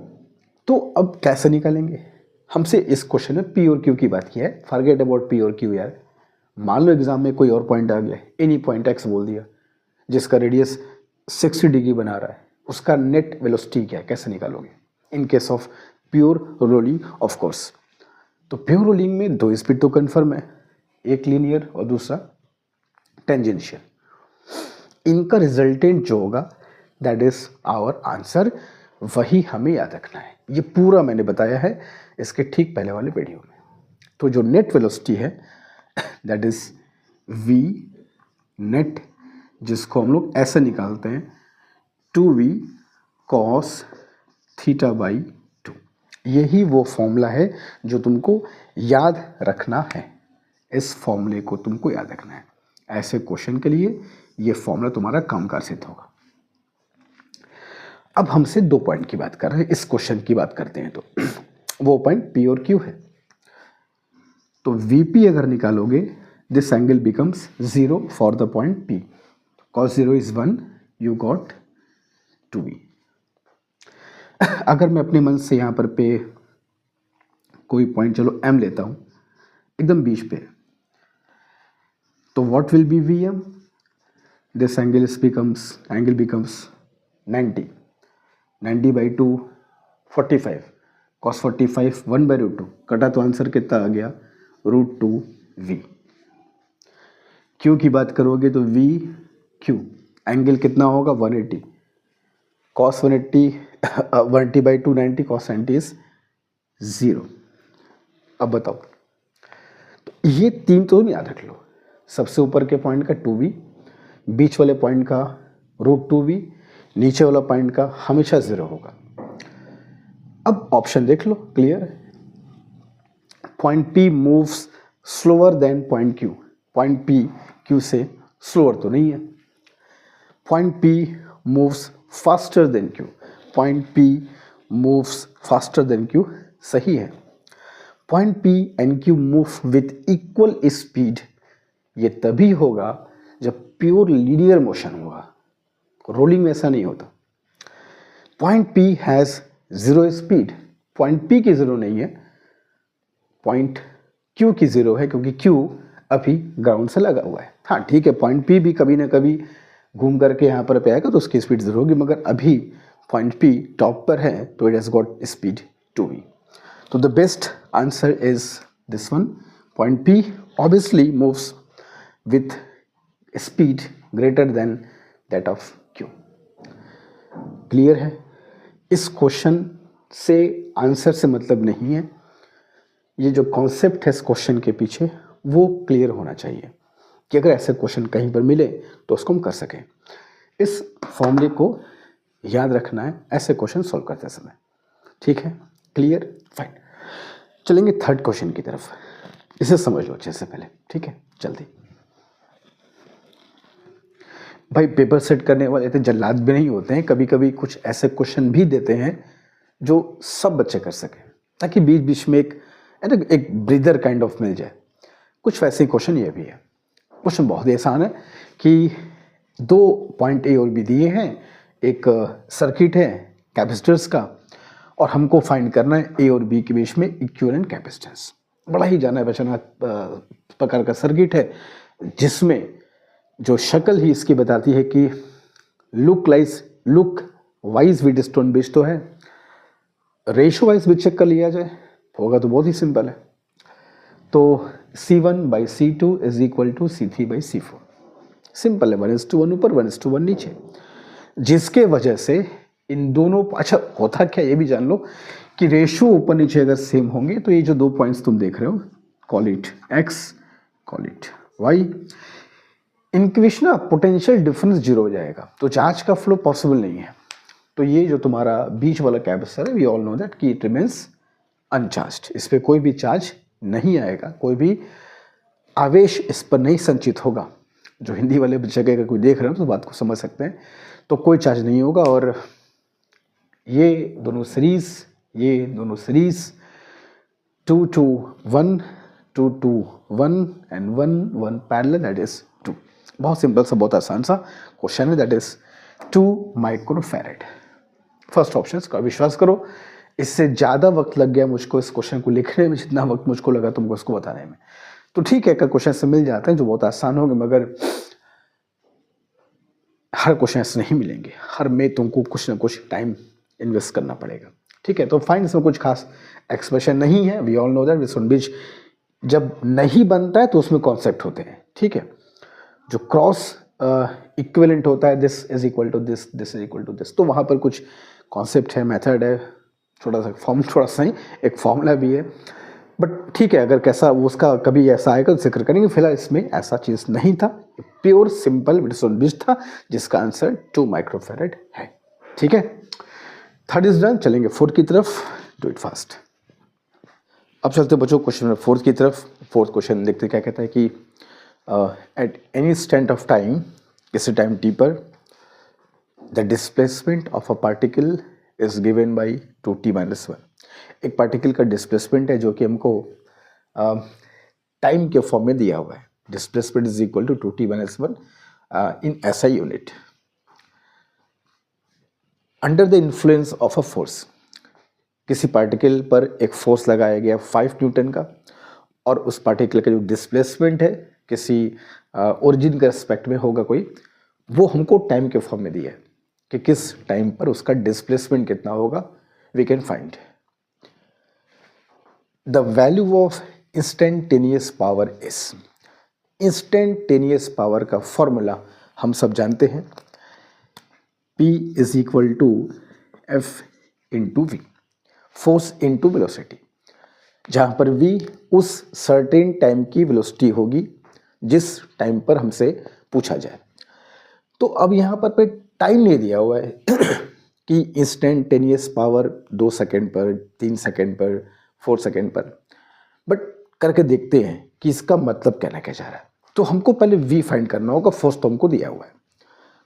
तो अब कैसे निकालेंगे? हमसे इस क्वेश्चन में पी और क्यू की बात की है, फॉरगेट अबाउट पी और क्यू यार। मान लो एग्जाम में कोई और पॉइंट आ गया, एनी पॉइंट एक्स बोल दिया जिसका रेडियस 60 डिग्री बना रहा है, उसका नेट वेलोसिटी क्या है, कैसे निकालोगे in case of pure rolling? Of course, तो प्योर रोलिंग में दो स्पीड तो कन्फर्म है, एक लीनियर और दूसरा टेंजेंशियल। इनका रिजल्टेंट जो होगा दैट इज आवर आंसर, वही हमें याद रखना है। ये पूरा मैंने बताया है इसके ठीक पहले वाले वीडियो में। तो जो नेट वेलोसिटी है दैट इज v नेट, जिसको हम लोग ऐसे निकालते हैं 2v cos थीटा बाई 2। यही वो फॉर्मूला है जो तुमको याद रखना है। इस फॉर्मूले को तुमको याद रखना है। ऐसे क्वेश्चन के लिए ये फॉर्मूला तुम्हारा कामकार सिद्ध होगा। अब हमसे दो पॉइंट की बात कर रहे हैं, इस क्वेश्चन की बात करते हैं तो वो पॉइंट P और Q है। तो VP अगर निकालोगे this angle becomes 0 for the point P। cos 0 is 1, you got 2V। अगर मैं अपने मन से यहाँ पर पे कोई पॉइंट चलो M लेता हूँ एकदम बीच पे, तो what will be VM? This angle becomes 90 by 2 45, cos 45 1 by root 2 कटा तो आंसर कितना आ गया √2V। Q की बात करोगे तो VQ एंगल कितना होगा 180, cos 180 बाई 2 90, cos 90 इज 0। अब बताओ, तो ये तीन तो याद रख लो। सबसे ऊपर के पॉइंट का 2V, बीच वाले पॉइंट का √2V, नीचे वाला पॉइंट का हमेशा 0 होगा। अब ऑप्शन देख लो, क्लियर है। Point P moves slower then point Q। Point P Q से स्लोअर तो नहीं है। Point P moves faster than Q। Point P moves faster than Q, सही है। Point P and Q move with equal speed, ये तभी होगा जब प्योर लीनियर मोशन होगा। रोलिंग में ऐसा नहीं होता। Point P has 0 speed, point P की 0 नहीं है, पॉइंट Q की 0 है, क्योंकि Q अभी ग्राउंड से लगा हुआ है। हाँ ठीक है, पॉइंट P भी कभी ना कभी घूम करके यहाँ पर पे आएगा तो उसकी स्पीड 0 होगी, मगर अभी पॉइंट P टॉप पर है तो it has got speed 2V। तो the best answer is this one, point P obviously moves with speed greater than that of q। Clear है? इस क्वेश्चन से आंसर से मतलब नहीं है, ये जो कॉन्सेप्ट है इस क्वेश्चन के पीछे वो क्लियर होना चाहिए कि अगर ऐसे क्वेश्चन कहीं पर मिले तो उसको हम कर सकें। इस फॉर्मूले को याद रखना है ऐसे क्वेश्चन सॉल्व करते समय। ठीक है, क्लियर, फाइन। चलेंगे थर्ड क्वेश्चन की तरफ, इसे समझ लो अच्छे से पहले। ठीक है, जल्दी। भाई पेपर सेट करने वाले इतने जल्लाद भी नहीं होते हैं, कभी कभी कुछ ऐसे क्वेश्चन भी देते हैं जो सब बच्चे कर सकें, ताकि बीच बीच में एक ब्रीदर काइंड ऑफ मिल जाए। कुछ वैसे क्वेश्चन ये भी है। क्वेश्चन बहुत ही आसान है कि 2 पॉइंट ए और बी दिए हैं, एक सर्किट है कैपेसिटर्स का, और हमको फाइंड करना है ए और बी के बीच में इक्विवेलेंट कैपेसिटेंस। बड़ा ही जाना पहचाना प्रकार का सर्किट है, जिसमें जो शक्ल ही इसकी बताती है कि लुक वाइज व्हीटस्टोन ब्रिज तो है, रेशो वाइज भी चेक कर लिया जाए होगा तो बहुत ही सिंपल है। तो C1/C2 is equal to C3/C4। Simple है, 1:1 ऊपर 1:1 नीचे, जिसके वजह से इन दोनों, अच्छा होता क्या ये भी जान लो कि रेशो ऊपर नीचे अगर सेम होंगे तो ये जो 2 पॉइंट्स तुम देख रहे हो, call it x, call it y, इनके बीच ना पोटेंशियल डिफरेंस 0 हो जाएगा, तो चार्ज का फ्लो पॉसिबल नहीं है। तो ये जो तुम्हारा बीच वाला कैपेसिटर है, वी ऑल नो दैट कि इट रिमेन्स अनचार्ज्ड, इस पर कोई भी चार्ज नहीं आएगा, कोई भी आवेश इस पर नहीं संचित होगा। जो हिंदी वाले जगह अगर कोई देख रहे हो तो बात को समझ सकते हैं, तो कोई चार्ज नहीं होगा। और ये दोनों series 2 to 1, 2 to 1 and 1 parallel, that is 2। बहुत सिंपल सा, बहुत आसान सा क्वेश्चन है, that is 2 microfarad. First option का विश्वास करो, इससे ज़्यादा वक्त लग गया मुझको इस क्वेश्चन को लिखने में जितना वक्त मुझको लगा तुमको इसको बताने में। तो ठीक है, एक क्वेश्चन से मिल जाते हैं जो बहुत आसान होंगे, मगर हर क्वेश्चन ऐसे नहीं मिलेंगे, हर में तुमको कुछ ना कुछ टाइम इन्वेस्ट करना पड़ेगा। ठीक है, तो फाइन, इसमें कुछ खास एक्सप्रेशन नहीं है। We all know that Wheatstone bridge जब नहीं बनता है तो उसमें कॉन्सेप्ट होते हैं। ठीक है, जो क्रॉस इक्विवेलेंट होता है, this is equal to this, this is equal to this, तो वहाँ पर कुछ कॉन्सेप्ट है, मेथड है, थोड़ा सा नहीं, एक फॉर्मूला भी है। बट ठीक है, अगर कैसा उसका कभी ऐसा आएगा तो जिक्र करेंगे। फिलहाल इसमें ऐसा चीज़ नहीं था, प्योर सिंपल व्हीटस्टोन ब्रिज था जिसका आंसर 2 माइक्रोफैरेड है। ठीक है, थर्ड इज डन। चलेंगे फोर्थ की तरफ, डू इट फास्ट। अब चलते बच्चों क्वेश्चन नंबर 4 की तरफ। फोर्थ क्वेश्चन देखते क्या कहता है कि at any instant of time, किसी टाइम टी पर, the displacement of a particle is given by 2t-1। एक पार्टिकल का डिस्प्लेसमेंट है जो कि हमको टाइम के फॉर्म में दिया हुआ है। Displacement is equal to 2t-1 in SI unit. Under the influence of a force, किसी पार्टिकल पर एक फोर्स लगाया गया 5 न्यूटन का, और उस पार्टिकल का जो डिस्प्लेसमेंट है किसी ओरिजिन के रेस्पेक्ट में होगा कोई, वो हमको टाइम के फॉर्म में दिया है कि किस टाइम पर उसका डिस्प्लेसमेंट कितना होगा। We can find the value of instantaneous power is. Instantaneous power का फॉर्मूला हम सब जानते हैं, P is equal to F into V, force into velocity, जहाँ पर V उस सर्टेन टाइम की वेलोसिटी होगी जिस टाइम पर हमसे पूछा जाए। तो अब यहाँ पर टाइम नहीं दिया हुआ है कि इंस्टेंटेनियस पावर 2 सेकेंड पर, 3 सेकेंड पर, 4 सेकेंड पर, बट करके देखते हैं कि इसका मतलब कहना क्या जा रहा है। तो हमको पहले V फाइंड करना होगा, फोर्स तो हमको दिया हुआ है।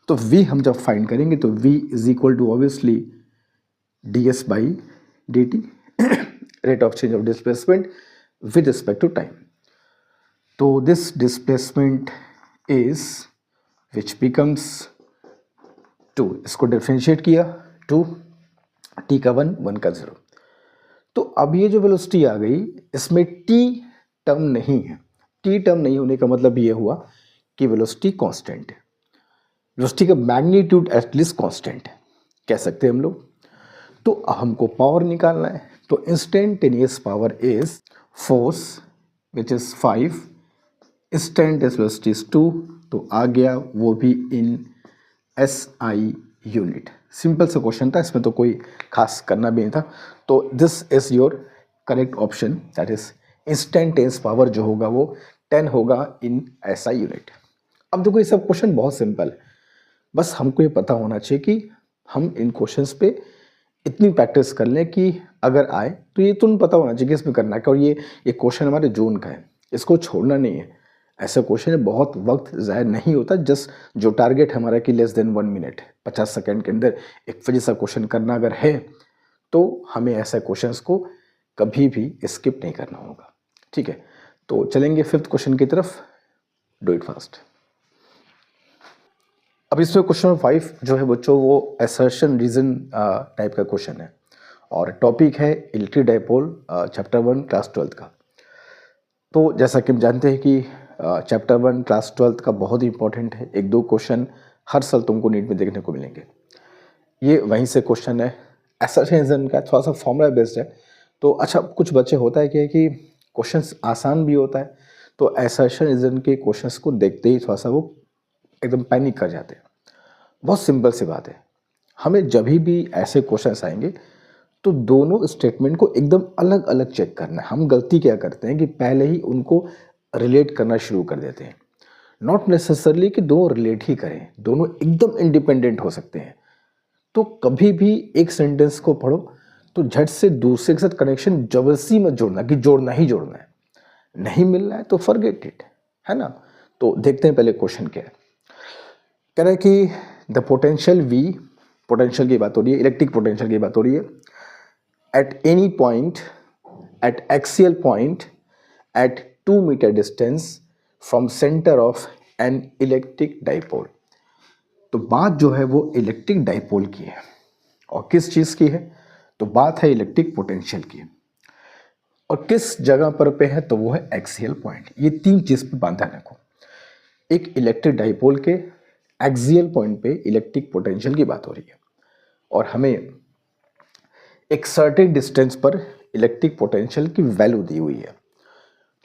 तो V हम जब फाइंड करेंगे तो V is equal to obviously ds by dt, rate of change of displacement with respect to time. तो this displacement is which becomes 2, इसको डिफ्रेंशिएट किया 2, t का 1, 1 का 0। तो अब ये जो वेलोसिटी आ गई, इसमें t टर्म नहीं है। t टर्म नहीं होने का मतलब ये हुआ कि वेलोसिटी कांस्टेंट है, वेलोसिटी का मैग्नीट्यूड एटलीस्ट कांस्टेंट है, कह सकते हैं हम लोग। तो अब हमको पावर निकालना है, तो instantaneous power is force which is 5 instant velocity is 2, तो आ गया वो भी इन SI यूनिट। सिंपल सा क्वेश्चन था, इसमें तो कोई खास करना भी नहीं था। तो this is your correct option, that is instantaneous power जो होगा वो 10 होगा इन SI यूनिट। अब देखो ये सब क्वेश्चन बहुत सिंपल है, बस हमको ये पता होना चाहिए कि हम इन क्वेश्चंस पे इतनी प्रैक्टिस कर लें कि अगर आए तो ये तुम पता होना चाहिए कि इसमें करना है क्या। और ये क्वेश्चन हमारे जोन का है, इसको छोड़ना नहीं है। ऐसा क्वेश्चन है, बहुत वक्त ज़ाहिर नहीं होता। जस्ट जो टारगेट हमारा कि लेस देन 1 मिनट, 50 सेकंड के अंदर एक फिजिक्स का क्वेश्चन करना अगर है तो हमें ऐसे क्वेश्चंस को कभी भी स्किप नहीं करना होगा। ठीक है, तो चलेंगे फिफ्थ क्वेश्चन की तरफ। Do it fast. अब इसमें क्वेश्चन नंबर 5 जो है बच्चों वो असर्शन रीजन टाइप का क्वेश्चन है और टॉपिक है इलेक्ट्रिक डाइपोल, चैप्टर 1 क्लास 12 का। तो जैसा कि हम जानते हैं कि चैप्टर 1 क्लास 12 का बहुत ही इंपॉर्टेंट है। एक दो क्वेश्चन हर साल तुमको नीट में देखने को मिलेंगे। ये वहीं से क्वेश्चन है। असर्शन रीजन का थोड़ा सा फॉर्मूला बेस्ड है, तो अच्छा कुछ बच्चे होता है क्या कि क्वेश्चंस आसान भी होता है, तो असर्शन रीजन के क्वेश्चंस को देखते ही थोड़ा सा वो एकदम पैनिक कर जाते हैं। बहुत सिंपल सी बात है, हमें जब भी ऐसे क्वेश्चंस आएंगे तो दोनों स्टेटमेंट को एकदम अलग अलग चेक करना है। हम गलती क्या करते हैं कि पहले ही उनको रिलेट करना शुरू कर देते हैं। नॉट नेसेसरली कि दो रिलेट ही करें, दोनों एकदम इंडिपेंडेंट हो सकते हैं। तो कभी भी एक सेंटेंस को पढ़ो तो झट से दूसरे के साथ कनेक्शन जबरदस्ती मत जोड़ना कि जोड़ना ही जोड़ना है, नहीं मिल रहा है तो फॉरगेट इट, है ना। तो देखते हैं पहले क्वेश्चन क्या है। कह रहा है कि द पोटेंशियल V, पोटेंशियल की बात हो रही है, इलेक्ट्रिक पोटेंशियल की बात हो रही है, at any point, at axial point, at 2 meter distance from center of an electric dipole। तो बात जो है वो इलेक्ट्रिक डाइपोल की है और किस चीज की है, तो बात है इलेक्ट्रिक पोटेंशियल की और किस जगह पर पे है, तो वो है एक्सियल पॉइंट। ये तीन चीज पे बांधा रखो। एक इलेक्ट्रिक डाइपोल के एक्सियल पॉइंट पे इलेक्ट्रिक पोटेंशियल की बात हो रही है और हमें एक सर्टेन डिस्टेंस पर इलेक्ट्रिक पोटेंशियल की वैल्यू दी हुई है।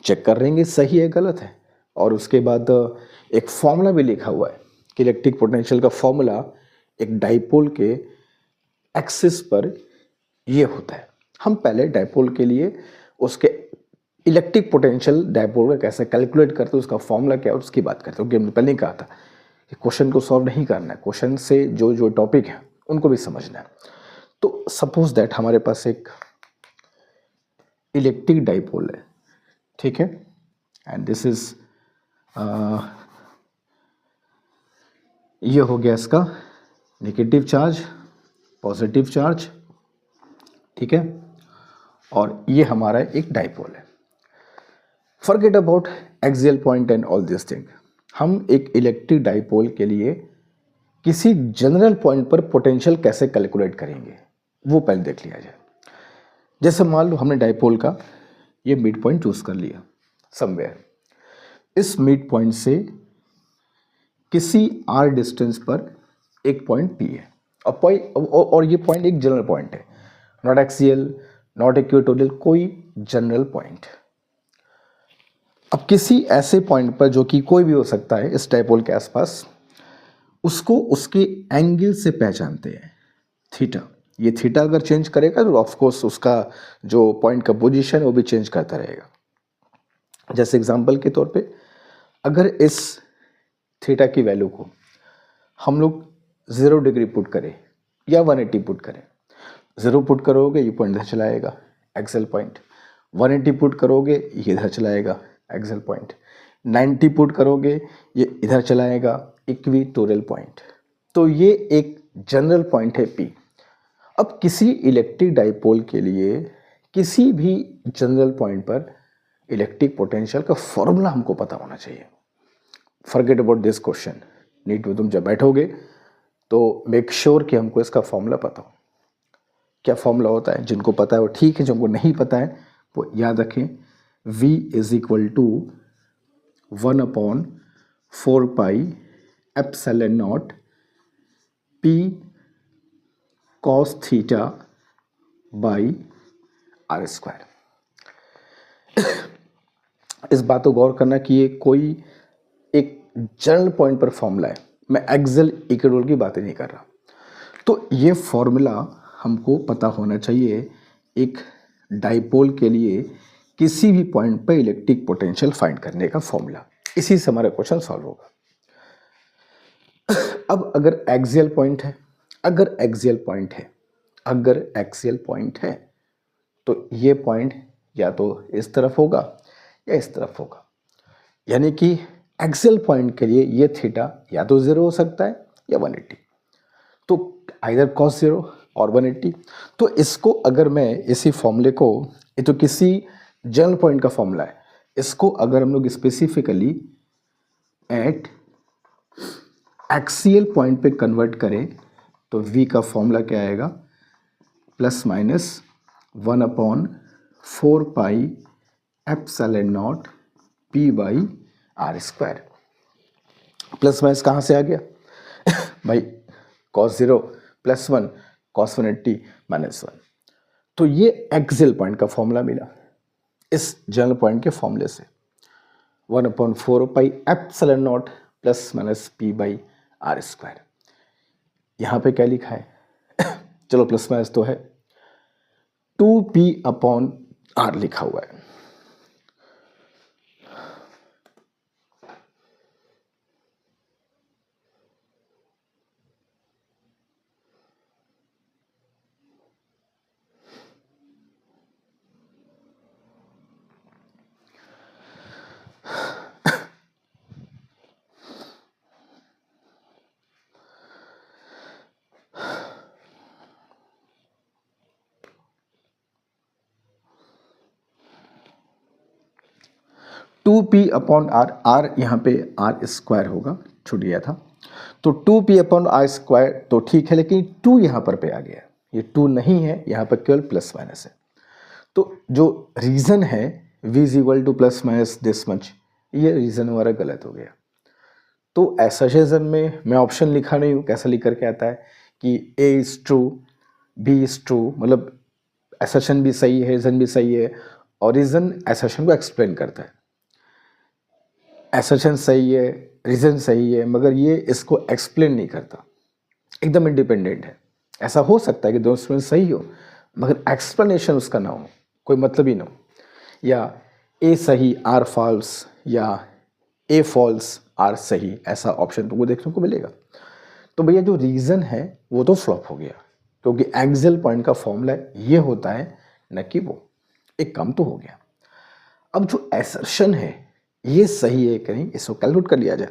चेक कर लेंगे सही है गलत है, और उसके बाद एक फॉर्मूला भी लिखा हुआ है कि इलेक्ट्रिक पोटेंशियल का फॉर्मूला एक डाइपोल के एक्सिस पर ये होता है। हम पहले डाइपोल के लिए उसके इलेक्ट्रिक पोटेंशियल डाइपोल का कैसे कैलकुलेट करते हैं, उसका फॉर्मूला क्या है उसकी बात करते हैं। हमने पहले ही कहा था कि क्वेश्चन को सॉल्व नहीं करना है, क्वेश्चन से जो जो टॉपिक है उनको भी समझना है। तो सपोज दैट हमारे पास एक इलेक्ट्रिक डाइपोल है, ठीक है, एंड दिस इज ये हो गया इसका नेगेटिव चार्ज, पॉजिटिव चार्ज, ठीक है, और ये हमारा एक डाइपोल है। Forget about axial point and all this thing. हम एक इलेक्ट्रिक डाइपोल के लिए किसी जनरल पॉइंट पर पोटेंशियल कैसे कैलकुलेट करेंगे वो पहले देख लिया जाए। जैसे मान लो हमने डाइपोल का ये मिड पॉइंट चूज कर लिया समवेयर, इस मिड पॉइंट से किसी r डिस्टेंस पर एक पॉइंट P है और ये पॉइंट एक जनरल पॉइंट है, नॉट एक्सियल नॉट इक्वेटोरियल, कोई जनरल पॉइंट। अब किसी ऐसे पॉइंट पर जो कि कोई भी हो सकता है इस डाइपोल के आसपास, उसको उसके एंगल से पहचानते हैं थीटा। ये थीटा अगर चेंज करेगा तो ऑफकोर्स उसका जो पॉइंट का पोजीशन है वो भी चेंज करता रहेगा। जैसे एग्जांपल के तौर पे अगर इस थीटा की वैल्यू को हम लोग 0 डिग्री पुट करें या 180 पुट करें, 0 पुट करोगे ये पॉइंट इधर चलाएगा एक्सेल पॉइंट, 180 पुट करोगे ये इधर चलाएगा एक्सेल पॉइंट, 90 पुट करोगे ये इधर चलाएगा इक्वेटोरियल पॉइंट। तो ये एक जनरल पॉइंट है P। अब किसी इलेक्ट्रिक डाइपोल के लिए किसी भी जनरल पॉइंट पर इलेक्ट्रिक पोटेंशियल का फॉर्मूला हमको पता होना चाहिए। Forget about this question, NEET में तुम जब बैठोगे तो मेक श्योर कि हमको इसका फॉर्मूला पता हो। क्या फॉर्मूला होता है, जिनको पता है वो ठीक है, जिनको नहीं पता है वो याद रखें। V is equal to 1/4 pi epsilon naught P cos theta by R square. इस बात को गौर करना कि ये कोई एक जनरल पॉइंट पर फॉर्मूला है, मैं एक्सेल इक्वेडोर की बातें नहीं कर रहा। तो ये फॉर्मूला हमको पता होना चाहिए एक डाइपोल के लिए किसी भी पॉइंट पर इलेक्ट्रिक पोटेंशियल फाइंड करने का फॉर्मूला। इसी से हमारा क्वेश्चन सॉल्व होगा। अब अगर एक्सियल पॉइंट है, अगर एक्सियल पॉइंट है तो ये पॉइंट या तो इस तरफ होगा या इस तरफ होगा, यानी कि एक्सियल पॉइंट के लिए ये थीटा या तो 0 हो सकता है या 180, तो आइदर cos 0 और 180। तो इसको अगर मैं इसी फॉर्मूले को, ये तो किसी जनरल पॉइंट का फॉर्मूला है, इसको अगर हम लोग स्पेसिफिकली एट एक्सियल पॉइंट पे कन्वर्ट करें तो v का फॉर्मूला क्या आएगा, plus minus 1/4 epsilon naught p by R square. Plus minus कहाँ से आ गया भाई, cos 0 प्लस 1 cos 180 माइनस 1। तो ये एक्सियल पॉइंट का फॉर्मूला मिला इस जनरल पॉइंट के फॉर्मूले से, 1/4 epsilon naught plus minus p by R square. यहाँ पे क्या लिखा है चलो प्लस माइनस तो है, 2p/r लिखा हुआ है। Two P upon R, R यहाँ पे आर स्क्वायर होगा, छूट गया था, तो 2p/r स्क्वायर तो ठीक है, लेकिन 2 यहाँ पर पे आ गया, ये 2 नहीं है, यहाँ पर केवल प्लस माइनस है। तो जो रीज़न है v is equal two plus minus this much, ये रीज़न हमारा गलत हो गया। तो एसर्शन में मैं ऑप्शन लिखा नहीं हूँ, कैसा लिख करके आता है कि a is true, b is true, मतलब एसर्शन भी सही है, रीज़न भी सही है, और रीज़न एसर्शन को एक्सप्लेन करता है। एसर्शन सही है, रीज़न सही है, मगर ये इसको एक्सप्लेन नहीं करता, एकदम इंडिपेंडेंट है। ऐसा हो सकता है कि दोनों स्टेटमेंट सही हो मगर एक्सप्लेनेशन उसका ना हो, कोई मतलब ही ना हो, या ए सही आर फॉल्स या ए फॉल्स आर सही, ऐसा ऑप्शन तुमको देखने को मिलेगा। तो भैया जो रीज़न है वो तो फ्लॉप हो गया, क्योंकि एक्सियल पॉइंट का फॉर्मूला ये होता है, न कि वो। एक काम तो हो गया। अब जो एसर्शन है ये सही है कि नहीं, इसको कैलकुलेट कर लिया जाए।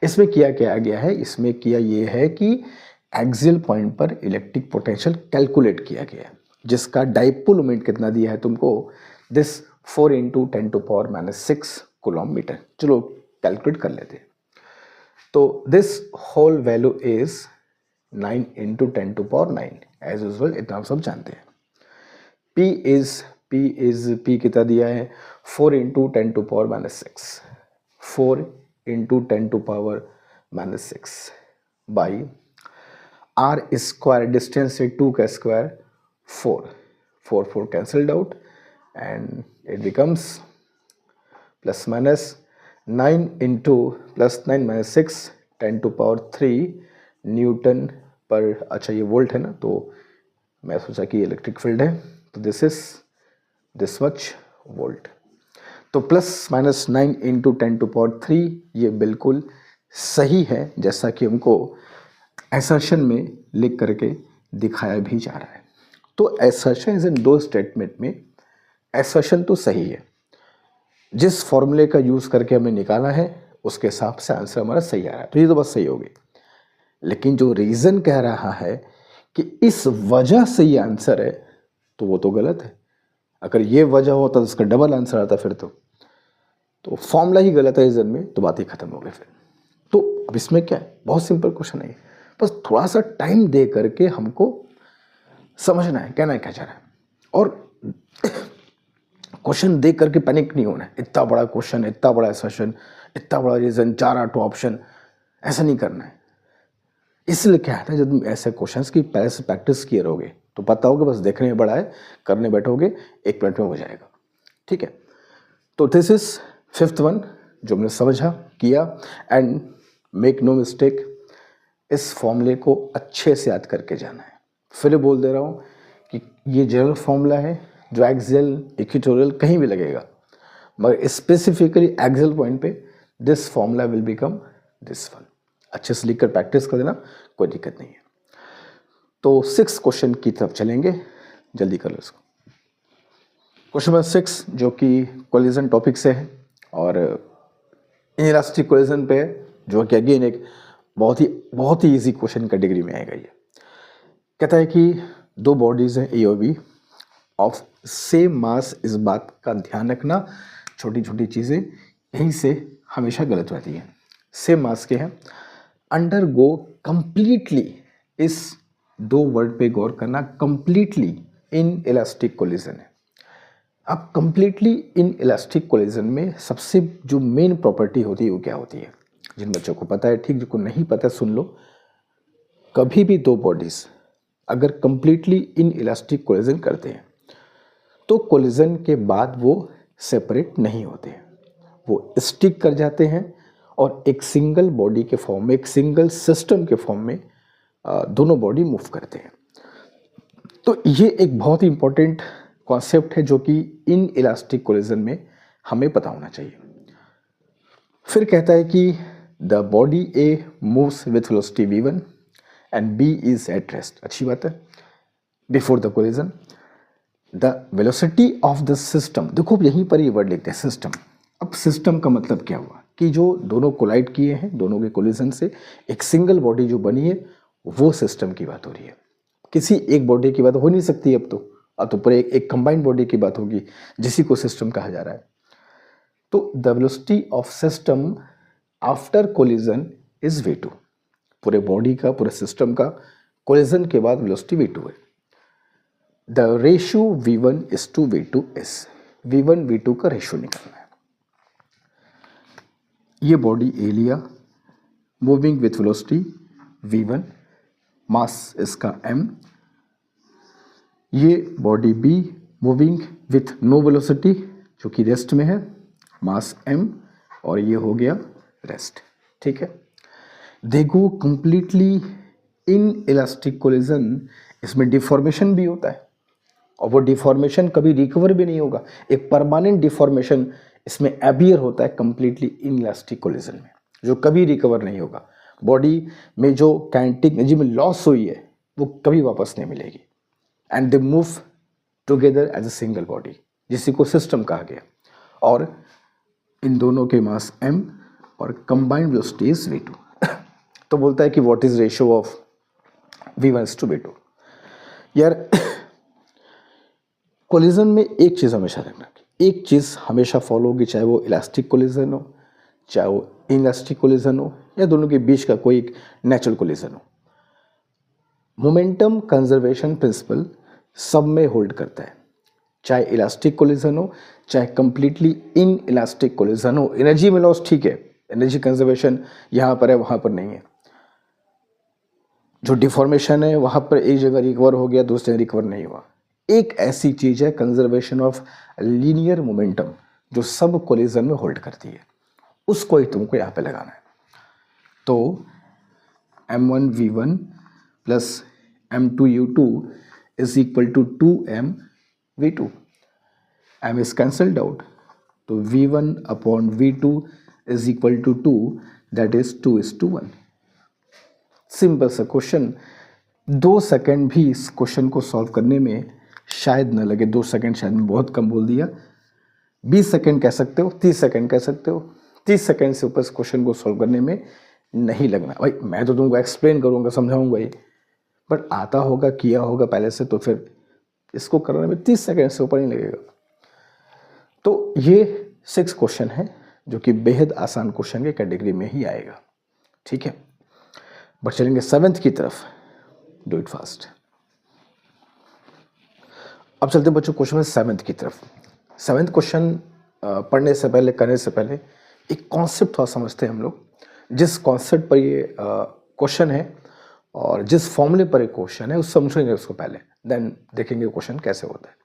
इसमें किया क्या गया है, इसमें किया ये है कि एक्सियल पॉइंट पर इलेक्ट्रिक पोटेंशियल कैलकुलेट किया गया है, जिसका डाइपोल मोमेंट कितना दिया है तुमको, दिस 4 × 10⁻⁻6 कूलम मीटर। चलो कैलकुलेट कर लेते हैं। तो this whole value is 9 × 10⁻9 as usual, इतना हम सब जानते हैं। P कितना दिया है, 4 × 10⁻6, 4 × 10⁻6 बाई आर स्क्वायर, डिस्टेंस है 2 का square 4 cancelled out and it becomes plus minus 9 × +9 - 6 10⁻³ Newton पर, अच्छा ये वोल्ट है ना, तो मैं सोचा कि इलेक्ट्रिक फील्ड है, तो दिस मच वोल्ट। तो ±9 × 10⁻³ ये बिल्कुल सही है, जैसा कि हमको एसर्शन में लिख करके दिखाया भी जा रहा है। तो एसर्शन इज इन दो स्टेटमेंट में एसर्शन तो सही है, जिस फॉर्मूले का यूज़ करके हमें निकाला है उसके हिसाब से आंसर हमारा सही आ रहा है, तो ये तो बस सही होगी। लेकिन जो रीज़न कह रहा है कि इस वजह से ये आंसर है, तो वो तो गलत है। अगर ये वजह होता तो उसका डबल आंसर आता फिर तो फॉर्मूला ही गलत है रीज़न में, तो बात ही खत्म हो गई फिर। तो अब इसमें क्या है, बहुत सिंपल क्वेश्चन है, बस थोड़ा सा टाइम दे करके हमको समझना है कहना है क्या चाह रहा है, और क्वेश्चन देख करके पैनिक नहीं होना है। इतना बड़ा क्वेश्चन, इतना बड़ा सेशन, इतना बड़ा रीज़न, 4-8 ऑप्शन, ऐसा नहीं करना है। इसलिए क्या है, जब तुम ऐसे क्वेश्चंस की पहले से प्रैक्टिस किए रहोगे तो पता होगा, बस देखने में बड़ा है, करने बैठोगे 1 मिनट में हो जाएगा। ठीक है, तो दिस इज फिफ्थ वन जो हमने समझा किया, एंड मेक नो मिस्टेक, इस फॉर्मूले को अच्छे से याद करके जाना है। फिर बोल दे रहा हूँ कि ये जनरल फॉर्मूला है जो एक्सियल इक्वेटोरियल कहीं भी लगेगा, मगर स्पेसिफिकली एक्सियल पॉइंट पे this formula will become this one. अच्छे से लिखकर प्रैक्टिस कर देना, कोई दिक्कत नहीं है। तो 6 क्वेश्चन की तरफ चलेंगे, जल्दी कर लो इसको। क्वेश्चन नंबर 6 जो कि कोलिजन टॉपिक से है और इनइलास्टिक कोलिजन पे है, जो कि अगेन एक बहुत ही इजी क्वेश्चन कैटेगरी में आएगा। ये कहता है कि दो बॉडीज हैं ए और बी ऑफ सेम मास। इस बात का ध्यान रखना, छोटी छोटी चीज़ें यहीं से हमेशा गलत रहती हैं। सेम मास के हैं, अंडर गो कंप्लीटली, इस दो वर्ड पे गौर करना, कंप्लीटली इन इलास्टिक कोलिजन है। अब कंप्लीटली इन इलास्टिक कोलिजन में सबसे जो मेन प्रॉपर्टी होती है वो क्या होती है? जिन बच्चों को पता है ठीक, जिनको नहीं पता सुन लो। कभी भी दो बॉडीज अगर कंप्लीटली इन इलास्टिक कोलिजन करते हैं तो कोलिजन के बाद वो सेपरेट नहीं होते हैं, वो स्टिक कर जाते हैं और एक सिंगल बॉडी के फॉर्म में, एक सिंगल सिस्टम के फॉर्म में दोनों बॉडी मूव करते हैं। तो ये एक बहुत ही इंपॉर्टेंट कॉन्सेप्ट है जो कि इन इलास्टिक कोलिजन में हमें पता होना चाहिए। फिर कहता है कि the body A moves with velocity v1 and b is at rest. अच्छी बात है। Before the collision the velocity of the system, देखो यहीं पर ये वर्ड लिखते हैं सिस्टम। अब सिस्टम का मतलब क्या हुआ कि जो दोनों कोलाइड किए हैं, दोनों के कोलिजन से एक सिंगल बॉडी जो बनी है वो सिस्टम की बात हो रही है। किसी एक बॉडी की बात हो नहीं सकती अब तो पूरे एक कंबाइंड बॉडी की बात होगी, जिसी को सिस्टम कहा जा रहा है। तो the velocity of system after collision is v2। पूरे बॉडी का, पूरे सिस्टम का कोलिजन के बाद वेलोसिटी v2 है। The ratio v1 is to v2 is, v1 v2 का रेशियो निकालना है। ये बॉडी ए लिया, मूविंग विथ वेलोसिटी v1, मास इसका m। ये body be moving with no velocity जो कि रेस्ट में है, मास m, और ये हो गया रेस्ट। ठीक है। They go completely inelastic collision. इसमें डिफॉर्मेशन भी होता है और वो डिफॉर्मेशन कभी रिकवर भी नहीं होगा। एक परमानेंट डिफॉर्मेशन इसमें अपीयर होता है कंप्लीटली इन इलास्टिक कोलिजन में, जो कभी रिकवर नहीं होगा। बॉडी में जो काइनेटिक एनर्जी में लॉस हुई है वो कभी वापस नहीं मिलेगी। And they move together as a single body, जिसी को सिस्टम कहा गया। और इन दोनों के मास m और कंबाइंड वेलोसिटी इज v2। तो बोलता है कि what is ratio of v1 to v2। यार कोलिजन में एक चीज़ हमेशा रखना, एक चीज़ हमेशा फॉलो होगी, चाहे वो इलास्टिक कोलिजन हो, चाहे वो इनइलास्टिक कोलिजन हो, या दोनों के बीच का कोई नेचुरल कोलिजन हो। मोमेंटम कंजर्वेशन प्रिंसिपल सब में होल्ड करता है, चाहे इलास्टिक कोलिजन हो, चाहे कंप्लीटली इन इलास्टिक कोलिजन हो। एनर्जी में लॉस ठीक है, एनर्जी कंजर्वेशन यहाँ पर है, वहाँ पर नहीं है। जो डिफॉर्मेशन है वहाँ पर एक जगह रिकवर हो गया, दूसरी जगह रिकवर नहीं हुआ। एक ऐसी चीज़ है कंजर्वेशन ऑफ लीनियर मोमेंटम, जो सब कोलिजन में होल्ड करती है, उसको ही तुमको यहाँ पे लगाना है। तो m1 v1 plus m2 u2 is equal to 2m v2। m is cancelled out, तो v1 upon v2 is equal to 2, that is 2:1। Simple सा क्वेश्चन। 2 सेकेंड भी इस क्वेश्चन को सॉल्व करने में शायद न लगे। 2 सेकेंड शायद मैं बहुत कम बोल दिया, 20 सेकेंड कह सकते हो, 30 सेकेंड कह सकते हो। 30 सेकेंड से ऊपर इस क्वेश्चन को सॉल्व करने में नहीं लगना। भाई मैं तो तुमको एक्सप्लेन करूँगा, समझाऊंगा ही, बट आता होगा, किया होगा पहले से, तो फिर इसको करने में 30 सेकेंड से ऊपर नहीं लगेगा। तो ये 6 क्वेश्चन है जो कि बेहद आसान क्वेश्चन के कैटेगरी में ही आएगा। ठीक है, बट चलेंगे 7th की तरफ। Do it fast. अब चलते हैं बच्चों क्वेश्चन 7th की तरफ। 7th क्वेश्चन पढ़ने से पहले, करने से पहले एक कॉन्सेप्ट थोड़ा समझते हैं हम लोग। जिस कॉन्सेप्ट पर ये क्वेश्चन है और जिस फॉर्मूले पर एक क्वेश्चन है, उस समझेंगे उसको पहले, देन देखेंगे क्वेश्चन कैसे होता है।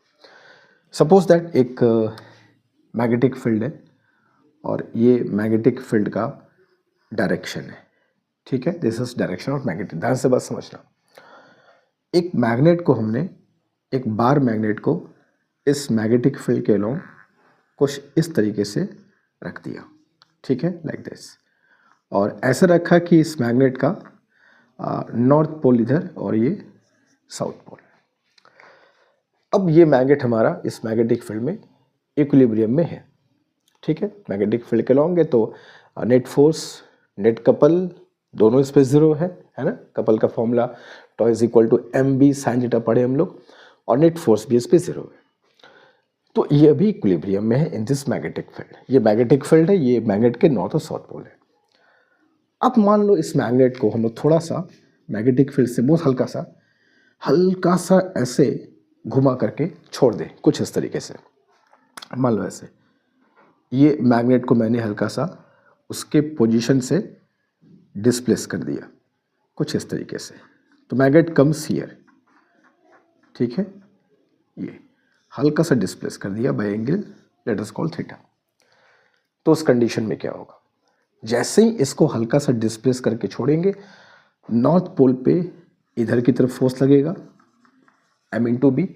सपोज दैट एक मैग्नेटिक फील्ड है और ये मैग्नेटिक फील्ड का डायरेक्शन है, ठीक है। This is direction of magnetic. ध्यान से बात समझना, एक मैग्नेट को हमने, एक बार मैग्नेट को इस मैग्नेटिक फील्ड के अलोंग कुछ इस तरीके से रख दिया, ठीक है, लाइक दिस, और ऐसा रखा कि इस मैग्नेट का नॉर्थ पोल इधर और ये साउथ पोल। अब ये मैग्नेट हमारा इस मैग्नेटिक फील्ड में इक्विलिब्रियम में है, ठीक है, मैग्नेटिक फील्ड के अलोंग है। तो नेट फोर्स, नेट कपल दोनों इस पे जीरो है ना। कपल का formula tau is equal to M B sine theta पढ़े हम लोग, और नेट फोर्स भी इस पे जीरो है। तो ये भी इक्विलिब्रियम में है इन दिस मैग्नेटिक फील्ड। ये मैग्नेटिक फील्ड है, ये मैग्नेट के नॉर्थ और साउथ पोल है। अब मान लो इस मैग्नेट को हम लोग थोड़ा सा मैग्नेटिक फील्ड से बहुत हल्का सा ऐसे घुमा करके छोड़ दें, कुछ इस तरीके से। मान लो ऐसे, ये मैग्नेट को मैंने हल्का सा उसके पोजीशन से डिस्प्लेस कर दिया, कुछ इस तरीके से। तो मैग्नेट कम्स हियर, ठीक है, ये हल्का सा डिस्प्लेस कर दिया bye angle let us call theta. तो उस कंडीशन में क्या होगा, जैसे ही इसको हल्का सा डिस्प्लेस करके छोड़ेंगे, नॉर्थ पोल पे इधर की तरफ फोर्स लगेगा m into B,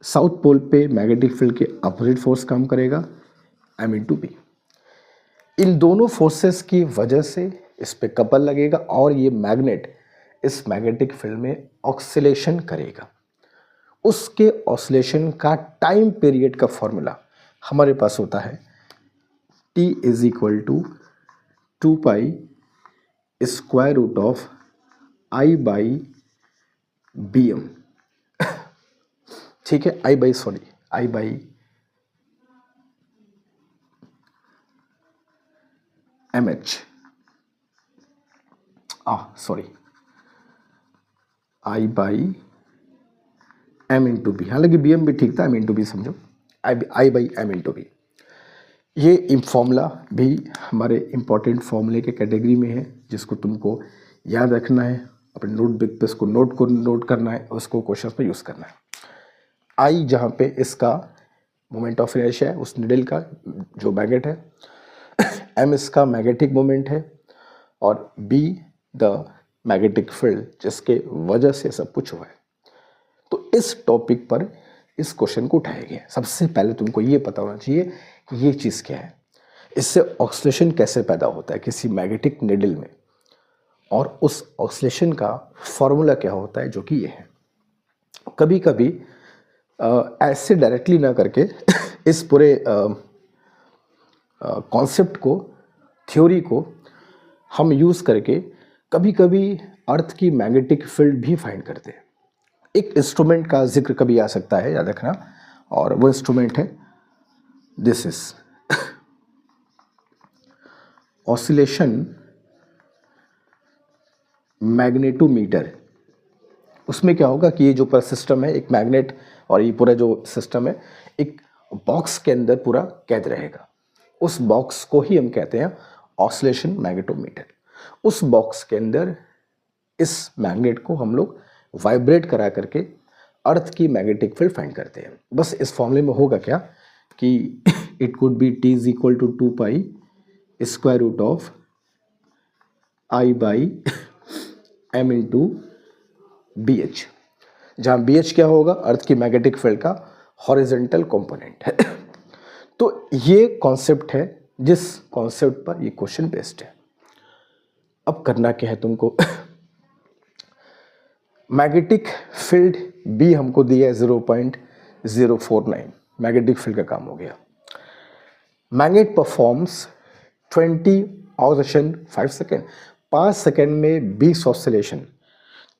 south pole पे मैग्नेटिक फील्ड के अपोजिट फोर्स काम करेगा m इंटू बी। इन दोनों फोर्सेस की वजह से इस पे कपल लगेगा और ये मैग्नेट इस मैग्नेटिक फील्ड में ऑक्सीलेशन करेगा। उसके ऑसिलेशन का टाइम पीरियड का फॉर्मूला हमारे पास होता है t is equal to 2 pi square root of I by B M, ठीक है, I by M H, I by M into B. हालांकि बी एम भी ठीक था, एम इंटू बी समझो, I by M into B. ये formula भी हमारे इंपॉर्टेंट फॉर्मूले के कैटेगरी में है, जिसको तुमको याद रखना है, अपने नोटबुक पे इसको नोट करना है, उसको क्वेश्चन पे यूज़ करना है। आई जहाँ पे इसका मोमेंट ऑफ इनर्शिया है, उस निडल का जो मैग्नेट है, एम इसका मैग्नेटिक मोमेंट है, और बी द मैग्नेटिक फील्ड जिसके वजह से सब कुछ हुआ है। तो इस टॉपिक पर इस क्वेश्चन को उठाया गया। सबसे पहले तुमको ये पता होना चाहिए कि ये चीज़ क्या है, इससे ऑक्सीलेशन कैसे पैदा होता है किसी मैग्नेटिक निडल में, और उस ऑक्सीलेशन का फॉर्मूला क्या होता है, जो कि ये है। कभी कभी ऐसे डायरेक्टली ना करके इस पूरे कॉन्सेप्ट को, थ्योरी को हम यूज़ करके कभी कभी अर्थ की मैग्नेटिक फील्ड भी फाइंड करते हैं। एक इंस्ट्रूमेंट का जिक्र कभी आ सकता है, याद रखना, और वो इंस्ट्रूमेंट है दिस इज ऑसिलेशन मैग्नेटोमीटर। उसमें क्या होगा कि ये जो पूरा सिस्टम है, एक मैग्नेट और ये पूरा जो सिस्टम है एक बॉक्स के अंदर पूरा कैद रहेगा। उस बॉक्स को ही हम कहते हैं ऑसिलेशन मैग्नेटोमीटर। उस बॉक्स के अंदर इस मैग्नेट को हम लोग वाइब्रेट करा करके अर्थ की मैग्नेटिक फील्ड फाइंड करते हैं। बस इस फॉर्मूले में होगा क्या कि it could be t is equal to 2 pi square root of I by M into B H, जहाँ बी एच क्या होगा, अर्थ की मैग्नेटिक फील्ड का हॉरिजॉन्टल कंपोनेंट है। तो ये कॉन्सेप्ट है जिस कॉन्सेप्ट पर ये क्वेश्चन बेस्ड है। अब करना क्या है तुमको, मैग्नेटिक फील्ड बी हमको दिया है 0.049, मैग्नेटिक फील्ड का काम हो गया। Magnet performs 20 oscillation 5 second, 5 second में 20 ऑक्सीलेशन।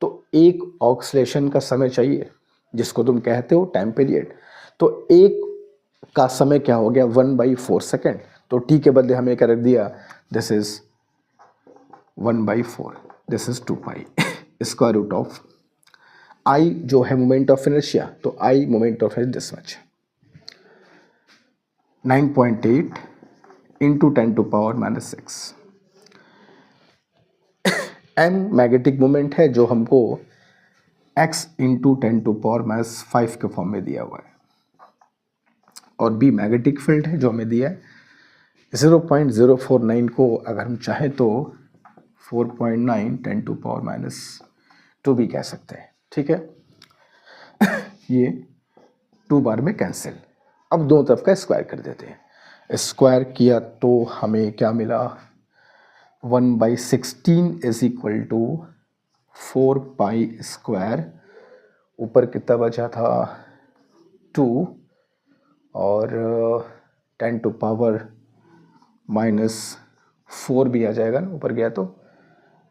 तो एक ऑक्सीलेशन का समय चाहिए जिसको तुम कहते हो टाइम पीरियड। तो एक का समय क्या हो गया 1/4 सेकेंड। तो टी के बदले हमें क्या रख दिया, this is 1/4, this is 2 pi square root of I जो है मोमेंट ऑफ इनर्शिया, तो I moment of inertia this much 9.8 into 10⁻⁻6। M magnetic moment है जो हमको x इंटू 10⁻⁵ के फॉर्म में दिया हुआ है, और बी मैग्नेटिक फील्ड है जो हमें दिया है 0.049 को अगर हम चाहें तो 4.9 10⁻² भी कह सकते हैं, ठीक है। ये 2 बार में कैंसिल। अब दोनों तरफ का स्क्वायर कर देते हैं। स्क्वायर किया तो हमें क्या मिला, 1/16 इज इक्वल टू 4π²। ऊपर कितना बचा था 2 और 10⁻⁻4 भी आ जाएगा ना, ऊपर गया तो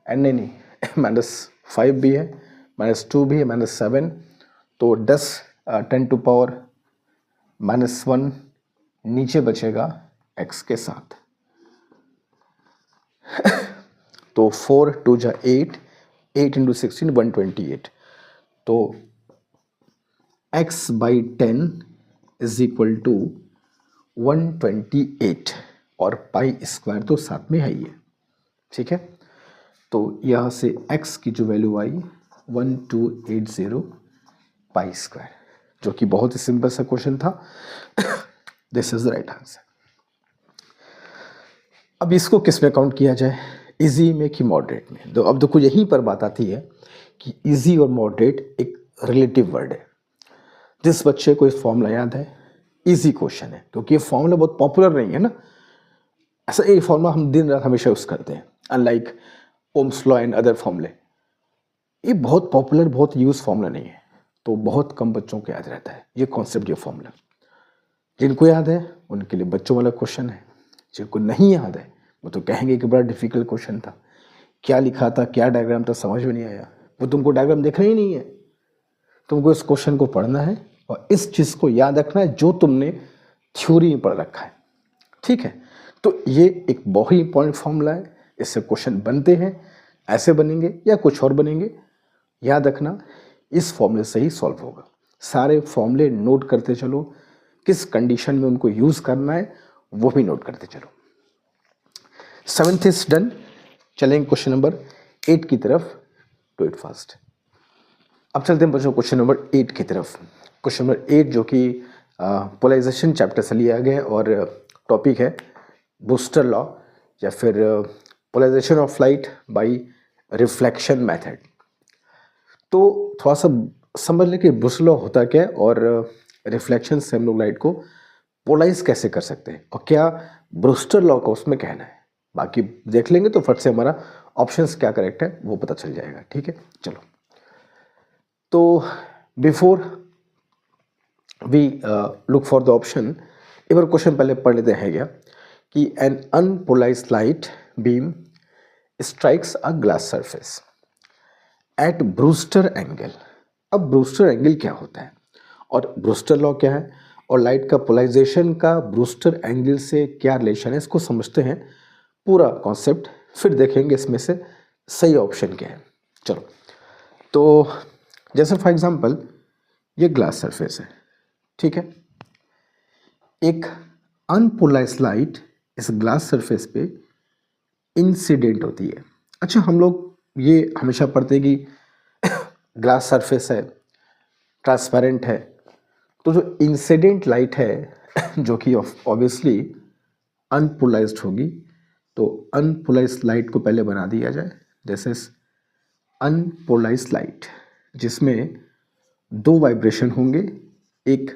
नहीं -5 भी है, -2 भी है, -7, तो 10⁻⁻1 नीचे बचेगा x के साथ। तो 4 2 जा 8, 8 × 16 128, तो x/10 इज इक्वल टू 128 और π² तो साथ में है ही है, ठीक है। तो यहाँ से x की जो वैल्यू आई 1280 π², जो कि बहुत ही सिंपल सा क्वेश्चन था। This is the right answer. अब इसको किस में काउंट किया जाए, इजी में कि मॉडरेट में। तो अब देखो यहीं पर बात आती है कि इजी और मॉडरेट एक रिलेटिव वर्ड है। जिस बच्चे को इस फॉर्मूला याद है, इजी क्वेश्चन है, क्योंकि ये फॉर्मूला बहुत पॉपुलर नहीं है ना। ऐसा एक फॉर्मूला हम दिन रात हमेशा यूज करते हैं, unlike Ohm's law and other फॉर्मूले। ये बहुत पॉपुलर, बहुत यूज फॉर्मूला नहीं है, तो बहुत कम बच्चों को याद रहता है ये कॉन्सेप्ट, ये फॉर्मूला। जिनको याद है उनके लिए बच्चों वाला क्वेश्चन है, जिनको नहीं याद है वो तो कहेंगे कि बड़ा डिफिकल्ट क्वेश्चन था, क्या लिखा था, क्या डायग्राम था, समझ में नहीं आया। वो तुमको डायग्राम देखना ही नहीं है, तुमको इस क्वेश्चन को पढ़ना है और इस चीज़ को याद रखना है जो तुमने थ्योरी में पढ़ रखा है, ठीक है। तो ये एक बहुत ही इंपॉर्टेंट फॉर्मूला है, इससे क्वेश्चन बनते हैं, ऐसे बनेंगे या कुछ और बनेंगे। याद रखना, इस फॉर्मूले से ही सॉल्व होगा। सारे फॉर्मूले नोट करते चलो, किस कंडीशन में उनको यूज़ करना है वो भी नोट करते चलो। 7th is done. चलेंगे क्वेश्चन नंबर 8 की तरफ, डू इट फास्ट। अब चलते हैं बच्चों क्वेश्चन नंबर 8 की तरफ। क्वेश्चन नंबर 8 जो कि पोलराइजेशन चैप्टर से लिया गया और टॉपिक है बूस्टर लॉ या फिर polarization of light by reflection method. तो थोड़ा सा समझ लें कि बूस्टर लॉ होता क्या है और रिफ्लेक्शन से हम लोग लाइट को पोलराइज कैसे कर सकते हैं और क्या ब्रूस्टर लॉ का उसमें कहना है। बाकी देख लेंगे तो फट से हमारा ऑप्शंस क्या करेक्ट है वो पता चल जाएगा, ठीक है। चलो, तो before we look for the option, एक बार क्वेश्चन पहले पढ़ लेते हैं क्या कि an unpolarized light beam strikes a glass surface at Brewster angle. अब ब्रूस्टर एंगल क्या होता है और ब्रूस्टर लॉ क्या है और लाइट का पोलराइजेशन का ब्रूस्टर एंगल से क्या रिलेशन है, इसको समझते हैं पूरा कॉन्सेप्ट, फिर देखेंगे इसमें से सही ऑप्शन क्या है। चलो, तो जैसे फॉर एग्जांपल ये ग्लास सरफेस है, ठीक है। एक अनपोलराइज्ड लाइट इस ग्लास सरफेस पे इंसिडेंट होती है। अच्छा, हम लोग ये हमेशा पढ़ते हैं कि ग्लास सरफेस है, ट्रांसपेरेंट है, तो जो इंसिडेंट लाइट है जो कि ऑब्वियसली अनपोलराइज्ड होगी, तो अनपोलराइज्ड लाइट को पहले बना दिया जाए। जैसे अनपोलराइज्ड लाइट जिसमें 2 वाइब्रेशन होंगे, एक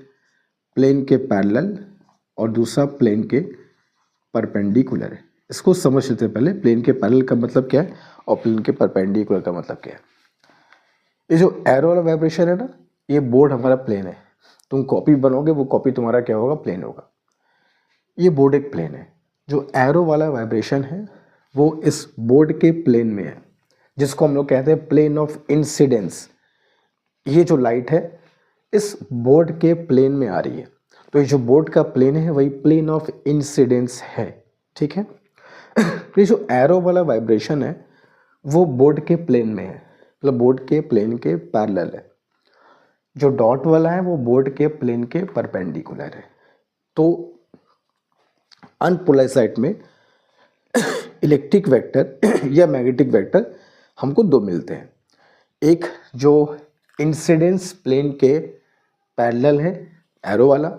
प्लेन के पैरेलल और दूसरा प्लेन के परपेंडिकुलर है। इसको समझ लेते हैं पहले, प्लेन के पैरेलल का मतलब क्या है और प्लेन के परपेंडिकुलर का मतलब क्या है। ये जो एरो वाला वाइब्रेशन है ना, ये बोर्ड हमारा प्लेन है, तुम कॉपी बनोगे वो कॉपी तुम्हारा क्या होगा, प्लेन होगा। ये बोर्ड एक प्लेन है, जो एरो वाला वाइब्रेशन है वो इस बोर्ड के प्लेन में है, जिसको हम लोग कहते हैं प्लेन ऑफ इंसिडेंस। ये जो लाइट है इस बोर्ड के प्लेन में आ रही है, तो ये जो बोर्ड का प्लेन है वही प्लेन ऑफ इंसिडेंस है, ठीक है। ये जो एरो वाला वाइब्रेशन है वो बोर्ड के प्लेन में है, मतलब बोर्ड के प्लेन के पैरेलल है। जो डॉट वाला है वो बोर्ड के प्लेन के परपेंडिकुलर है। तो अनपोलराइज्ड लाइट में इलेक्ट्रिक वेक्टर या मैग्नेटिक वेक्टर हमको 2 मिलते हैं। एक जो इंसिडेंस प्लेन के पैरेलल है एरो वाला,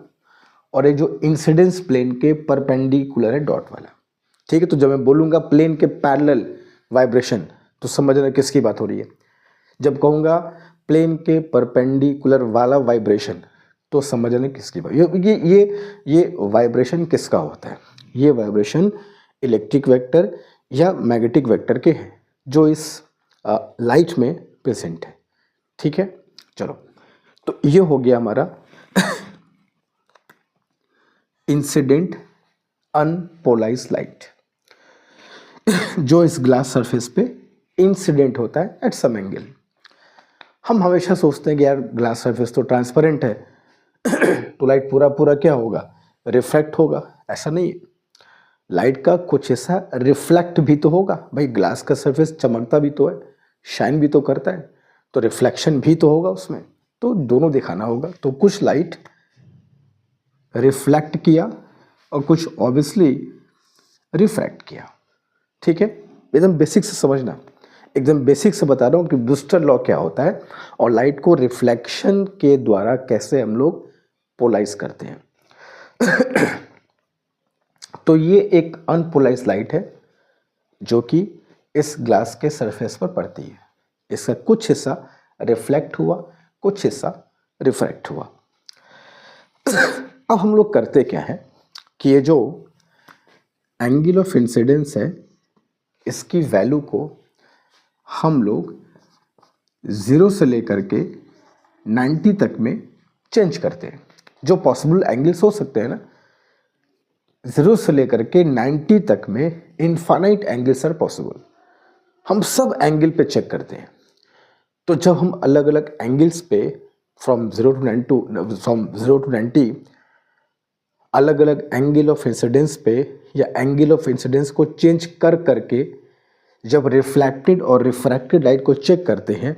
और एक जो इंसिडेंस प्लेन के परपेंडिकुलर है डॉट वाला। ठीक है, तो जब मैं बोलूँगा प्लेन के पैरेलल वाइब्रेशन तो समझना किसकी बात हो रही है। जब कहूँगा प्लेन के परपेंडिकुलर वाला वाइब्रेशन तो समझना किसकी बात। ये वाइब्रेशन किसका होता है? ये वाइब्रेशन इलेक्ट्रिक वेक्टर या मैग्नेटिक वेक्टर के हैं जो इस लाइट में प्रेजेंट है। ठीक है, चलो, तो ये हो गया हमारा इंसिडेंट अनपोलाइज्ड लाइट जो इस ग्लास सरफेस पे इंसिडेंट होता है एट सम एंगल। हम हमेशा सोचते हैं कि यार ग्लास सरफेस तो ट्रांसपेरेंट है तो लाइट पूरा क्या होगा, रिफ्लेक्ट होगा। ऐसा नहीं है, लाइट का कुछ ऐसा रिफ्लेक्ट भी तो होगा। भाई ग्लास का सरफेस चमकता भी तो है, शाइन भी तो करता है, तो रिफ्लेक्शन भी तो होगा उसमें, तो दोनों दिखाना होगा। तो कुछ लाइट रिफ्लेक्ट किया और कुछ ऑब्वियसली रिफ्रैक्ट किया। ठीक है, एकदम बेसिक से समझना, एकदम बेसिक से बता रहा हूँ कि ब्रूस्टर लॉ क्या होता है और लाइट को रिफ्लेक्शन के द्वारा कैसे हम लोग पोलाइज करते हैं। तो ये एक अनपोलाइज लाइट है जो कि इस ग्लास के सरफेस पर पड़ती है। इसका कुछ हिस्सा रिफ्लेक्ट हुआ, कुछ हिस्सा रिफ्रैक्ट हुआ। अब हम लोग करते क्या है कि ये जो एंगल ऑफ इंसिडेंस है इसकी वैल्यू को हम लोग 0 से लेकर के 90 तक में चेंज करते हैं। जो पॉसिबल एंगल्स हो सकते हैं ना, 0 से लेकर के 90 तक में इनफाइनाइट एंगल्स आर पॉसिबल। हम सब एंगल पे चेक करते हैं। तो जब हम अलग अलग एंगल्स पे फ्रॉम 0 to 90 अलग अलग एंगल ऑफ इंसिडेंस पे या एंगल ऑफ इंसिडेंस को चेंज कर करके जब रिफ्लेक्टेड और रिफ्रैक्टेड लाइट को चेक करते हैं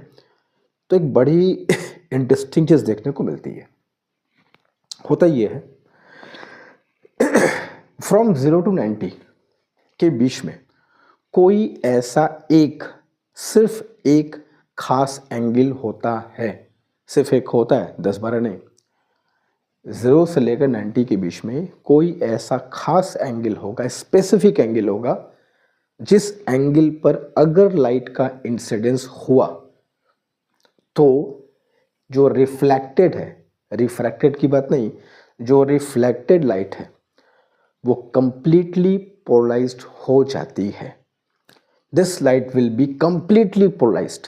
तो एक बड़ी इंटरेस्टिंग चीज़ देखने को मिलती है। होता ये है फ्रॉम 0 to 90 के बीच में कोई ऐसा सिर्फ एक खास एंगल होता है, सिर्फ एक होता है, 10-12 नहीं। 0 से लेकर 90 के बीच में कोई ऐसा खास एंगल होगा, स्पेसिफिक एंगल होगा जिस एंगल पर अगर लाइट का इंसिडेंस हुआ तो जो रिफ्लेक्टेड है, रिफ्रैक्टेड की बात नहीं, जो रिफ्लेक्टेड लाइट है वो कंप्लीटली पोलराइज्ड हो जाती है। This light will be completely polarized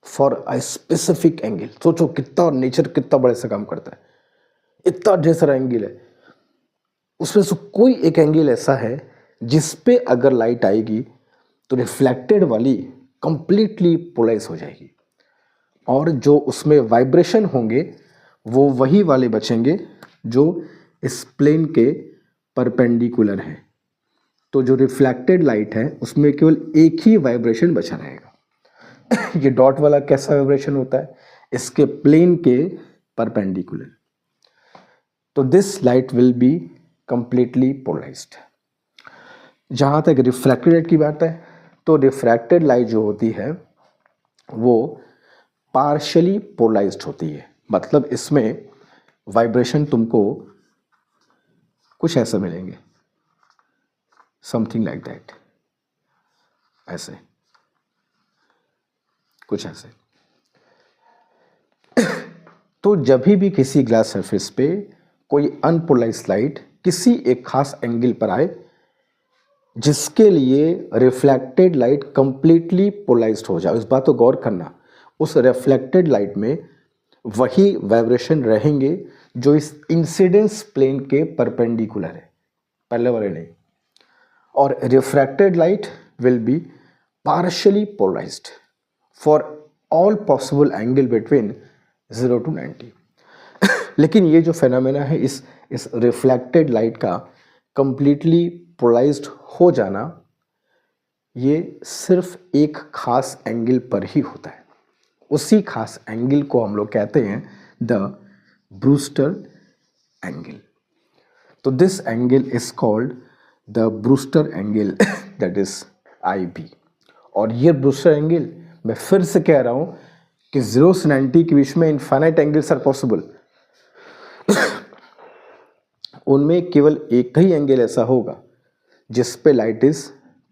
for a specific angle. सोचो कितना नेचर कितना बड़े से काम करता है, इतना ढेर सारा एंगल है, उसमें से कोई एक एंगल ऐसा है जिस पे अगर लाइट आएगी तो रिफ्लेक्टेड वाली कंप्लीटली पोलराइज हो जाएगी और जो उसमें वाइब्रेशन होंगे वो वही वाले बचेंगे जो इस प्लेन के परपेंडिकुलर है। तो जो रिफ्लेक्टेड लाइट है उसमें केवल एक ही वाइब्रेशन बचा रहेगा। ये डॉट वाला कैसा वाइब्रेशन होता है, इसके प्लेन के परपेंडिकुलर। तो this light will be completely polarized. जहाँ तक रिफ्रैक्टेड लाइट की बात है तो रिफ्रैक्टेड लाइट जो होती है वो पार्शियली पोलराइज्ड होती है। मतलब इसमें वाइब्रेशन तुमको कुछ ऐसा मिलेंगे, समथिंग लाइक दैट, ऐसे कुछ ऐसे। तो जब भी किसी ग्लास सरफेस पे कोई अनपोलराइज्ड लाइट किसी एक खास एंगल पर आए जिसके लिए रिफ्लेक्टेड लाइट कंप्लीटली पोलराइज्ड हो जाए, उस बात को गौर करना, उस रिफ्लेक्टेड लाइट में वही वाइब्रेशन रहेंगे जो इस इंसिडेंस प्लेन के परपेंडिकुलर है, पहले वाले नहीं। और refracted light will be partially polarized for all possible angle between 0 to 90। लेकिन ये जो फेनोमेना है इस रिफ्लेक्टेड लाइट का कंप्लीटली पोलराइज्ड हो जाना, ये सिर्फ एक खास एंगल पर ही होता है। उसी खास एंगल को हम लोग कहते हैं द ब्रूस्टर एंगल। तो this angle is called the Brewster angle, that is IB। और ये ब्रूस्टर एंगल मैं फिर से कह रहा हूं कि 0 से 90 के बीच में इनफाइनाइट एंगल्स आर पॉसिबल। उनमें केवल एक ही एंगल ऐसा होगा जिस पे लाइट इज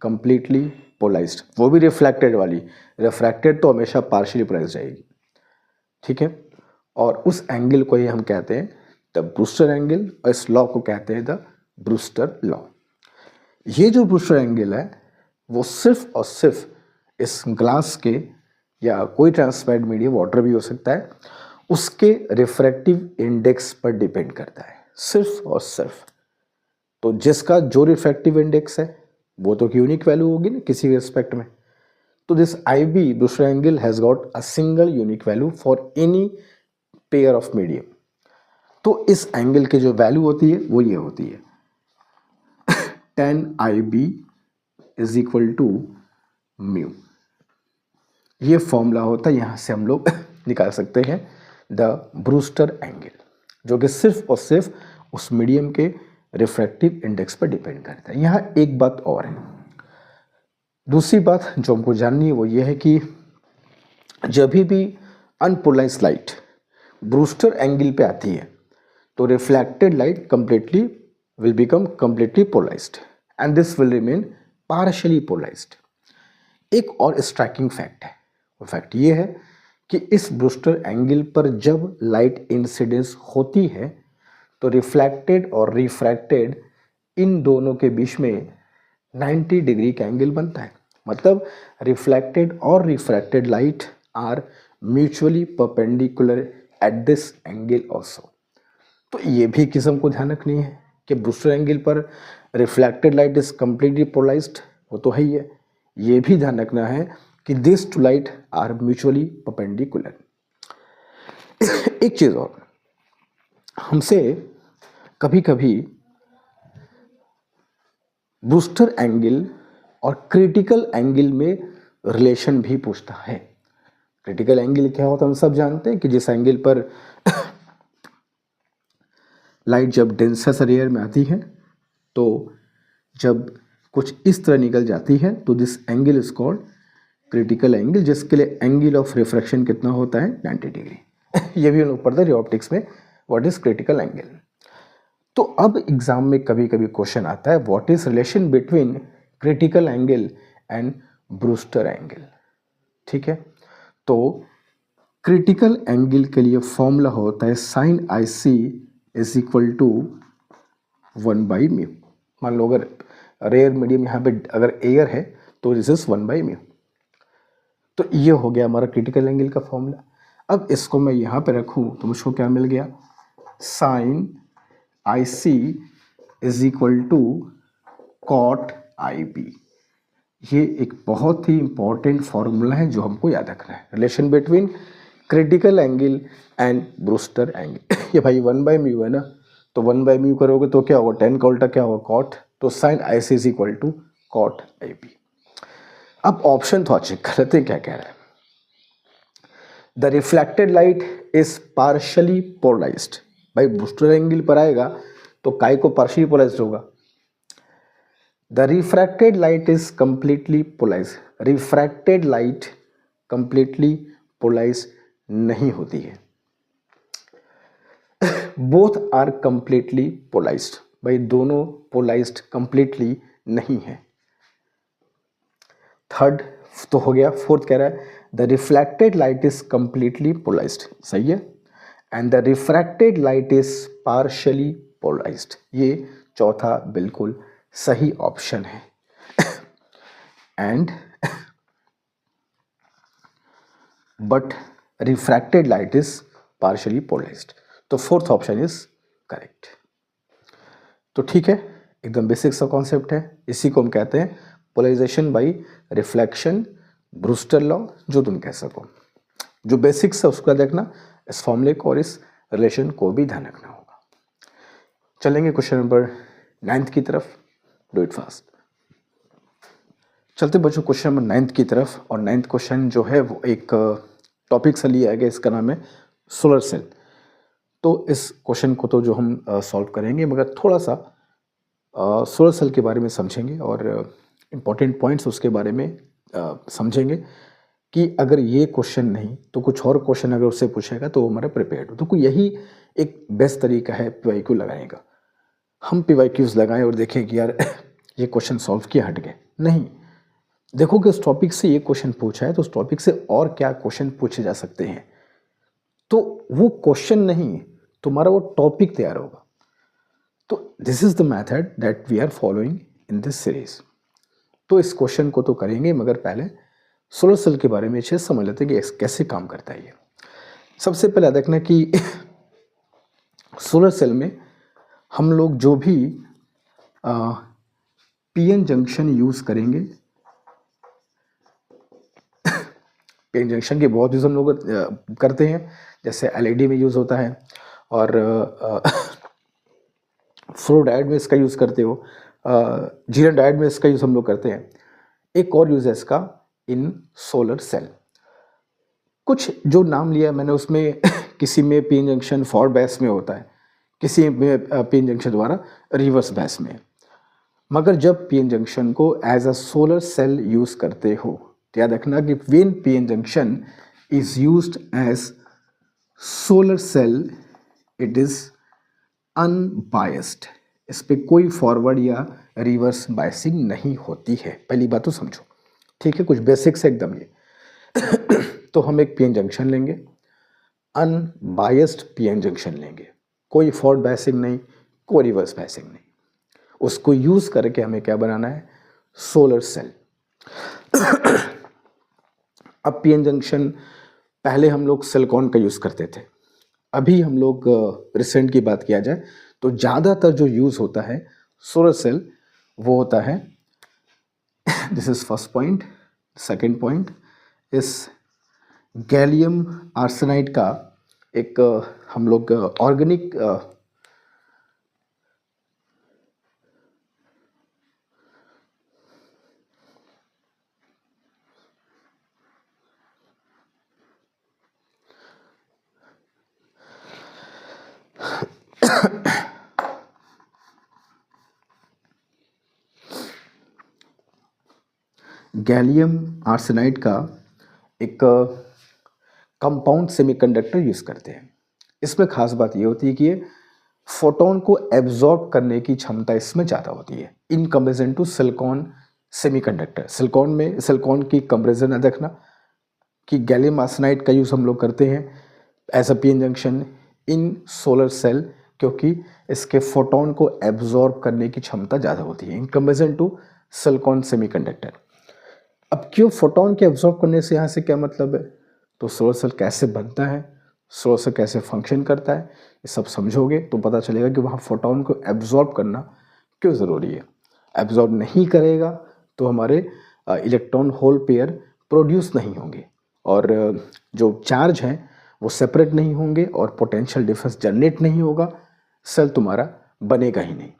कंप्लीटली पोलाइज्ड, वो भी रिफ्लेक्टेड वाली। रिफ्रैक्टेड तो हमेशा पार्शियली पोलाइज जाएगी, ठीक है। और उस एंगल को ही हम कहते हैं द ब्रूस्टर एंगल, और इस लॉ को कहते हैं द ब्रूस्टर लॉ। ये जो ब्रूस्टर एंगल है वो सिर्फ और सिर्फ इस ग्लास के या कोई ट्रांसपेरेंट मीडियम, वाटर भी हो सकता है, उसके रिफ्रैक्टिव इंडेक्स पर डिपेंड करता है, सिर्फ और सिर्फ। तो जिसका जो रिफ्रैक्टिव इंडेक्स है वो तो यूनिक वैल्यू होगी ना किसी रिस्पेक्ट में। तो this IB Brewster angle has got a single unique value for any pair of medium. तो इस एंगल की जो वैल्यू होती है वो ये होती है tan IB is equal to mu. ये फॉर्मूला होता है, यहाँ से हम लोग निकाल सकते हैं द ब्रूस्टर एंगल, जो कि सिर्फ और सिर्फ उस मीडियम के रिफ्रैक्टिव इंडेक्स पर डिपेंड करता है। यहाँ एक बात और है, दूसरी बात जो हमको जाननी है वो ये है कि जब भी अनपोलराइज्ड लाइट ब्रूस्टर एंगल पे आती है तो reflected light completely will become completely polarized and this will remain partially polarized. एक और स्ट्राइकिंग फैक्ट है, वो फैक्ट ये है कि इस ब्रूस्टर एंगल पर जब लाइट इंसिडेंस होती है तो रिफ्लेक्टेड और रिफ्रैक्टेड इन दोनों के बीच में 90 डिग्री का एंगल बनता है। मतलब रिफ्लेक्टेड और refracted light are mutually perpendicular at this angle also. तो ये भी किस्म को ध्यान रखनी है कि ब्रूस्टर एंगल पर reflected light is completely polarized, वो तो है ही है। ये भी ध्यान रखना है कि this two light are mutually perpendicular. एक चीज और, हमसे कभी कभी ब्रूस्टर एंगल और क्रिटिकल एंगल में रिलेशन भी पूछता है। क्रिटिकल एंगल क्या होता है हम सब जानते हैं कि जिस एंगल पर लाइट जब डेंसर एयर में आती है तो जब कुछ इस तरह निकल जाती है तो this angle is called critical angle, जिसके लिए एंगल ऑफ रिफ्रैक्शन कितना होता है 90 डिग्री। ये भी हम लोग पढ़ते हैं ऑप्टिक्स में, व्हाट इज क्रिटिकल एंगल। तो अब एग्जाम में कभी कभी क्वेश्चन आता है what is relation between critical angle and Brewster angle, ठीक है। तो क्रिटिकल एंगल के लिए फॉर्मूला होता है sin IC is equal to 1/μ। मान लो अगर रेयर मीडियम यहाँ पे अगर एयर है तो दिस इज 1/μ। तो ये हो गया हमारा क्रिटिकल एंगल का फॉर्मूला। अब इसको मैं यहाँ पे रखूँ तो मुझको क्या मिल गया, sin IC is equal to cot IB। ये एक बहुत ही इंपॉर्टेंट फॉर्मूला है जो हमको याद रखना है, relation between critical angle and Brewster angle. ये भाई 1/μ है ना, तो 1/μ करोगे तो क्या होगा, 10 का उल्टा क्या होगा cot, तो sin IC is equal to cot IB। अब ऑप्शन थोड़ा चेक कर लेते हैं क्या कह रहा है। The reflected light is partially polarized. भाई ब्रूस्टर एंगल पर आएगा तो काय को पार्शियली पोलराइज्ड होगा। The refracted light is completely polarized. Refracted light completely polarized नहीं होती है। Both are completely polarized. भाई दोनों पोलराइज्ड कंप्लीटली नहीं है। थर्ड तो हो गया। फोर्थ कह रहा है the reflected light is completely polarized, सही है, and the refracted light is partially polarized. ये चौथा बिल्कुल सही ऑप्शन है। And but refracted light is partially polarized, तो फोर्थ ऑप्शन इज करेक्ट। तो ठीक है, एकदम बेसिक सा कॉन्सेप्ट है, इसी को हम कहते हैं polarization by reflection, Brewster law, जो तुम कह सको। जो बेसिक्स है उसका देखना, इस फॉर्मूले को और इस रिलेशन को भी ध्यान रखना होगा। चलेंगे क्वेश्चन नंबर 9 की तरफ, डू इट फास्ट। चलते बच्चों क्वेश्चन नंबर 9 की तरफ, और 9th क्वेश्चन जो है वो एक टॉपिक से लिया गया, इसका नाम है सोलर सेल। तो इस क्वेश्चन को तो जो हम सॉल्व करेंगे, मगर थोड़ा सा सोलर सेल के बारे में समझेंगे और इम्पॉर्टेंट पॉइंट्स उसके बारे में समझेंगे कि अगर ये क्वेश्चन नहीं तो कुछ और क्वेश्चन अगर उससे पूछेगा तो वो हमारा प्रिपेयर्ड हो। तो कोई यही एक बेस्ट तरीका है PYQ लगाने का। हम PYQs लगाएं और देखें कि यार ये क्वेश्चन सॉल्व किया हट गए, नहीं। देखो कि उस टॉपिक से ये क्वेश्चन पूछा है तो उस टॉपिक से और क्या क्वेश्चन पूछे जा सकते हैं, तो वो क्वेश्चन नहीं, तुम्हारा वो टॉपिक तैयार होगा। तो this is the method that we are following in this series. तो इस क्वेश्चन को तो करेंगे, मगर पहले सोलर सेल के बारे में अच्छे से समझ लेते हैं कि कैसे काम करता है ये। सबसे पहले देखना कि सोलर सेल में हम लोग जो भी पीएन जंक्शन यूज करेंगे, पीएन जंक्शन के बहुत यूज हम लोग करते हैं, जैसे एलईडी में यूज होता है, और फ्लोराइड में इसका यूज करते हो, जीरन डायोड में इसका यूज हम लोग करते हैं। एक और यूज है इसका इन सोलर सेल। कुछ जो नाम लिया मैंने उसमें किसी में पीएन जंक्शन फॉरवर्ड बायस में होता है, किसी में पीएन जंक्शन द्वारा रिवर्स बायस में। मगर जब पीएन जंक्शन को as a solar cell use करते हो तो याद रखना कि when PN junction is used as solar cell it is unbiased. इस पे कोई फॉरवर्ड या रिवर्स बायसिंग नहीं होती है, पहली बात तो समझो, ठीक है। कुछ बेसिक्स है एकदम ये। तो हम एक पीएन जंक्शन लेंगे, अनबायस्ड पीएन जंक्शन लेंगे, कोई फॉरवर्ड बायसिंग नहीं, कोई रिवर्स बायसिंग नहीं। उसको यूज करके हमें क्या बनाना है, सोलर सेल। अब पीएन जंक्शन पहले हम लोग सिलिकॉन का यूज करते थे, अभी हम लोग रिसेंट की बात किया जाए तो ज़्यादातर जो यूज होता है सोलर सेल वो होता है, this is first point. Second point इस गैलियम आर्सेनाइड का एक हम लोग ऑर्गेनिक गैलियम आर्सेनाइड का एक कंपाउंड सेमीकंडक्टर यूज करते हैं। इसमें खास बात ये होती है कि ये फोटोन को एब्जॉर्ब करने की क्षमता इसमें ज़्यादा होती है in comparison to silicon semiconductor. Silicon की कंपेरिजन न देखना कि गैलियम आर्सेनाइड का यूज़ हम लोग करते हैं as a PN junction in solar cell, क्योंकि इसके फोटोन को एब्जॉर्ब करने की क्षमता ज़्यादा होती है in comparison to silicon semiconductor. अब क्यों फोटोन के एब्जॉर्ब करने से यहाँ से क्या मतलब है, तो सोलर सेल कैसे बनता है, सोलर सेल कैसे फंक्शन करता है, ये सब समझोगे तो पता चलेगा कि वहाँ फोटोन को एब्जॉर्ब करना क्यों ज़रूरी है। एब्जॉर्ब नहीं करेगा तो हमारे इलेक्ट्रॉन होल पेयर प्रोड्यूस नहीं होंगे, और जो चार्ज हैं वो सेपरेट नहीं होंगे, और पोटेंशियल डिफरेंस जनरेट नहीं होगा, सेल तुम्हारा बनेगा ही नहीं।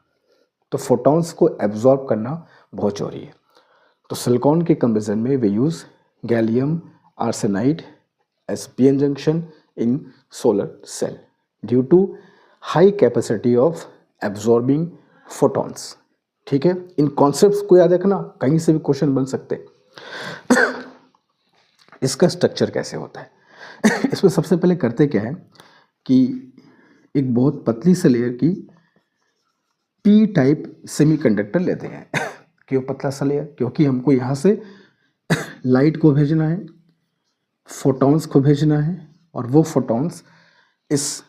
तो फोटॉन्स को एब्जॉर्ब करना बहुत जरूरी है। तो सिलिकॉन के कंपेरिजन में we use gallium arsenide as PN junction in solar cell due to high capacity of absorbing photons. ठीक है, इन कॉन्सेप्ट्स को याद रखना, कहीं से भी क्वेश्चन बन सकते हैं। इसका स्ट्रक्चर कैसे होता है इसमें सबसे पहले करते क्या है कि एक बहुत पतली से लेयर की पी टाइप सेमीकंडक्टर लेते हैं। क्यों पतला सा लेयर, क्योंकि हमको यहाँ से लाइट को भेजना है, फोटॉन्स को भेजना है, और वो फोटॉन्स इस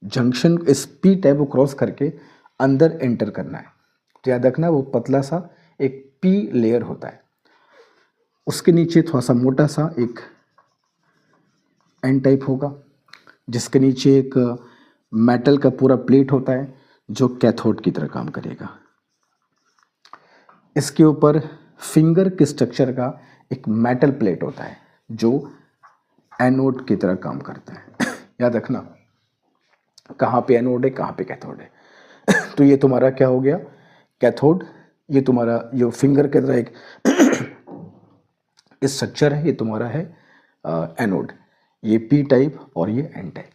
जंक्शन इस पी टाइप को क्रॉस करके अंदर एंटर करना है। तो याद रखना वो पतला सा एक पी लेयर होता है, उसके नीचे थोड़ा सा मोटा सा एक एन टाइप होगा, जिसके नीचे एक मेटल का पूरा प्लेट होता है जो कैथोड की तरह काम करेगा। इसके ऊपर फिंगर के स्ट्रक्चर का एक मेटल प्लेट होता है जो एनोड की तरह काम करता है। याद रखना कहाँ पे एनोड है कहाँ पे कैथोड है। तो ये तुम्हारा क्या हो गया, कैथोड। ये तुम्हारा जो फिंगर की तरह एक स्ट्रक्चर है, ये तुम्हारा है एनोड। ये पी टाइप और ये एन टाइप।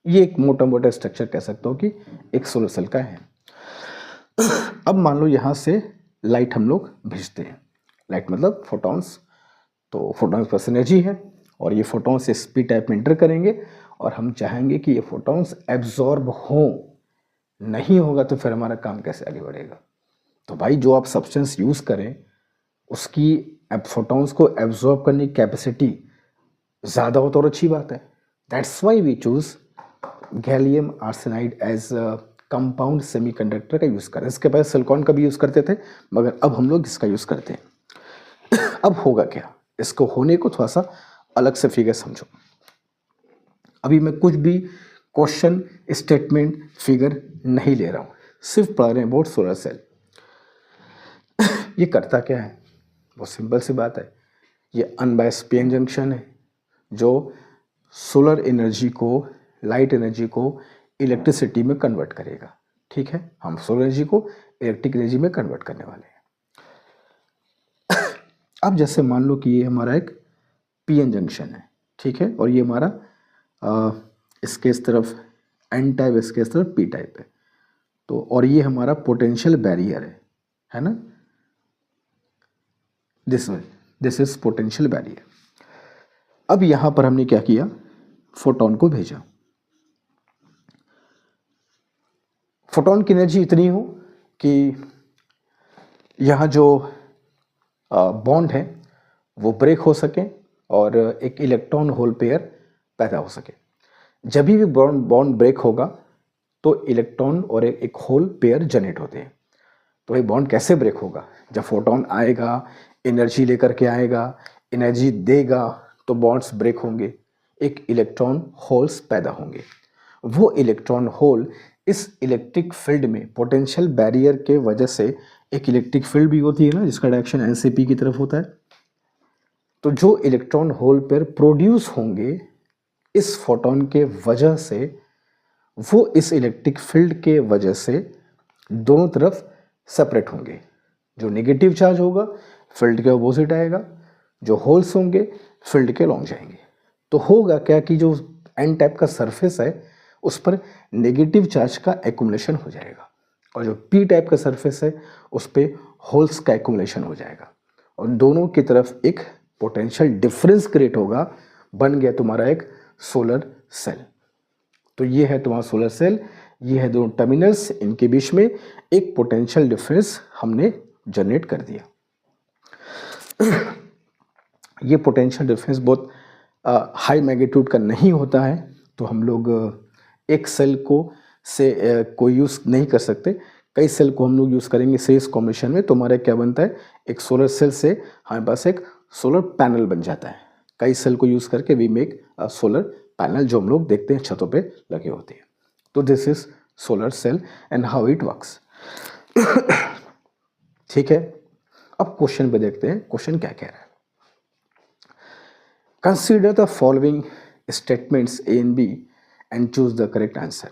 ये एक मोटा मोटा स्ट्रक्चर कह सकते हो कि एक सोलर सेल का है। अब मान लो यहाँ से लाइट हम लोग भेजते हैं, लाइट मतलब फोटॉन्स। तो फोटॉन्स प्लस एनर्जी है, और ये फोटॉन्स इस पी टाइप में एंटर करेंगे, और हम चाहेंगे कि ये फोटॉन्स एब्जॉर्ब हों नहीं होगा तो फिर हमारा काम कैसे आगे बढ़ेगा। तो भाई जो आप सब्सटेंस यूज़ करें उसकी फोटॉन्स को एब्जॉर्ब करने की कैपेसिटी ज़्यादा हो तो और अच्छी बात है। That's why we choose gallium arsenide as compound semiconductor का यूज़ करें। इसके पहले सिलिकॉन का भी यूज़ करते थे, मगर अब हम लोग इसका यूज़ करते हैं। अब होगा क्या, इसको होने को थोड़ा सा अलग से फिगर समझो। अभी मैं कुछ भी क्वेश्चन स्टेटमेंट फिगर नहीं ले रहा हूँ, सिर्फ पढ़ रहे हैं अबाउट सोलर सेल। ये करता क्या है, बहुत सिंपल सी बात है। ये अनबायस्ड पीएन जंक्शन है जो सोलर एनर्जी को, लाइट एनर्जी को इलेक्ट्रिसिटी में कन्वर्ट करेगा। ठीक है, हम सोलर एनर्जी को इलेक्ट्रिक एनर्जी में कन्वर्ट करने वाले हैं। अब जैसे मान लो कि ये हमारा एक पीएन जंक्शन है, ठीक है, और ये हमारा इसके इस तरफ एन टाइप, इसके इस तरफ पी टाइप है। तो और ये हमारा पोटेंशियल बैरियर है ना, दिस इज पोटेंशियल बैरियर। अब यहां पर हमने क्या किया, फोटोन को भेजा। फोटोन की एनर्जी इतनी हो कि यहाँ जो बॉन्ड है वो ब्रेक हो सके और एक इलेक्ट्रॉन होल पेयर पैदा हो सके। जब भी बॉन्ड ब्रेक होगा तो इलेक्ट्रॉन और एक होल पेयर जनरेट होते हैं। तो ये बॉन्ड कैसे ब्रेक होगा, जब फोटोन आएगा, एनर्जी लेकर के आएगा, एनर्जी देगा, तो बॉन्ड्स ब्रेक होंगे, एक इलेक्ट्रॉन होल्स पैदा होंगे। वो इलेक्ट्रॉन होल इस इलेक्ट्रिक फील्ड में पोटेंशियल बैरियर के वजह से, एक इलेक्ट्रिक फील्ड भी होती है ना जिसका डायरेक्शन एनसीपी की तरफ होता है, तो जो इलेक्ट्रॉन होल पेयर प्रोड्यूस होंगे इस फोटोन के वजह से, वो इस इलेक्ट्रिक फील्ड के वजह से दोनों तरफ सेपरेट होंगे। जो नेगेटिव चार्ज होगा फील्ड के अपोजिट आएगा, जो होल्स होंगे फील्ड के लॉन्ग जाएंगे। तो होगा क्या कि जो एन टाइप का सरफेस है उस पर नेगेटिव चार्ज का एक्युमुलेशन हो जाएगा, और जो पी टाइप का सरफेस है उस पर होल्स का एक्युमुलेशन हो जाएगा, और दोनों की तरफ एक पोटेंशियल डिफरेंस क्रिएट होगा। बन गया तुम्हारा एक सोलर सेल। तो ये है तुम्हारा सोलर सेल, ये है दोनों टर्मिनल्स, इनके बीच में एक पोटेंशियल डिफरेंस हमने जनरेट कर दिया। ये पोटेंशियल डिफरेंस बहुत हाई मैग्नीट्यूड का नहीं होता है, तो हम लोग एक सेल को यूज़ नहीं कर सकते, कई सेल को हम लोग यूज़ करेंगे सीरीज कॉम्बिनेशन में। तो हमारा क्या बनता है, एक सोलर सेल से हमारे पास एक सोलर पैनल बन जाता है। कई सेल को यूज़ करके वी मेक सोलर पैनल, जो हम लोग देखते हैं छतों पे लगे होते हैं। तो this is solar cell and how it works. ठीक है, अब क्वेश्चन पे देखते हैं, क्वेश्चन क्या कह रहा है। Consider the following statements A and B and choose the correct answer.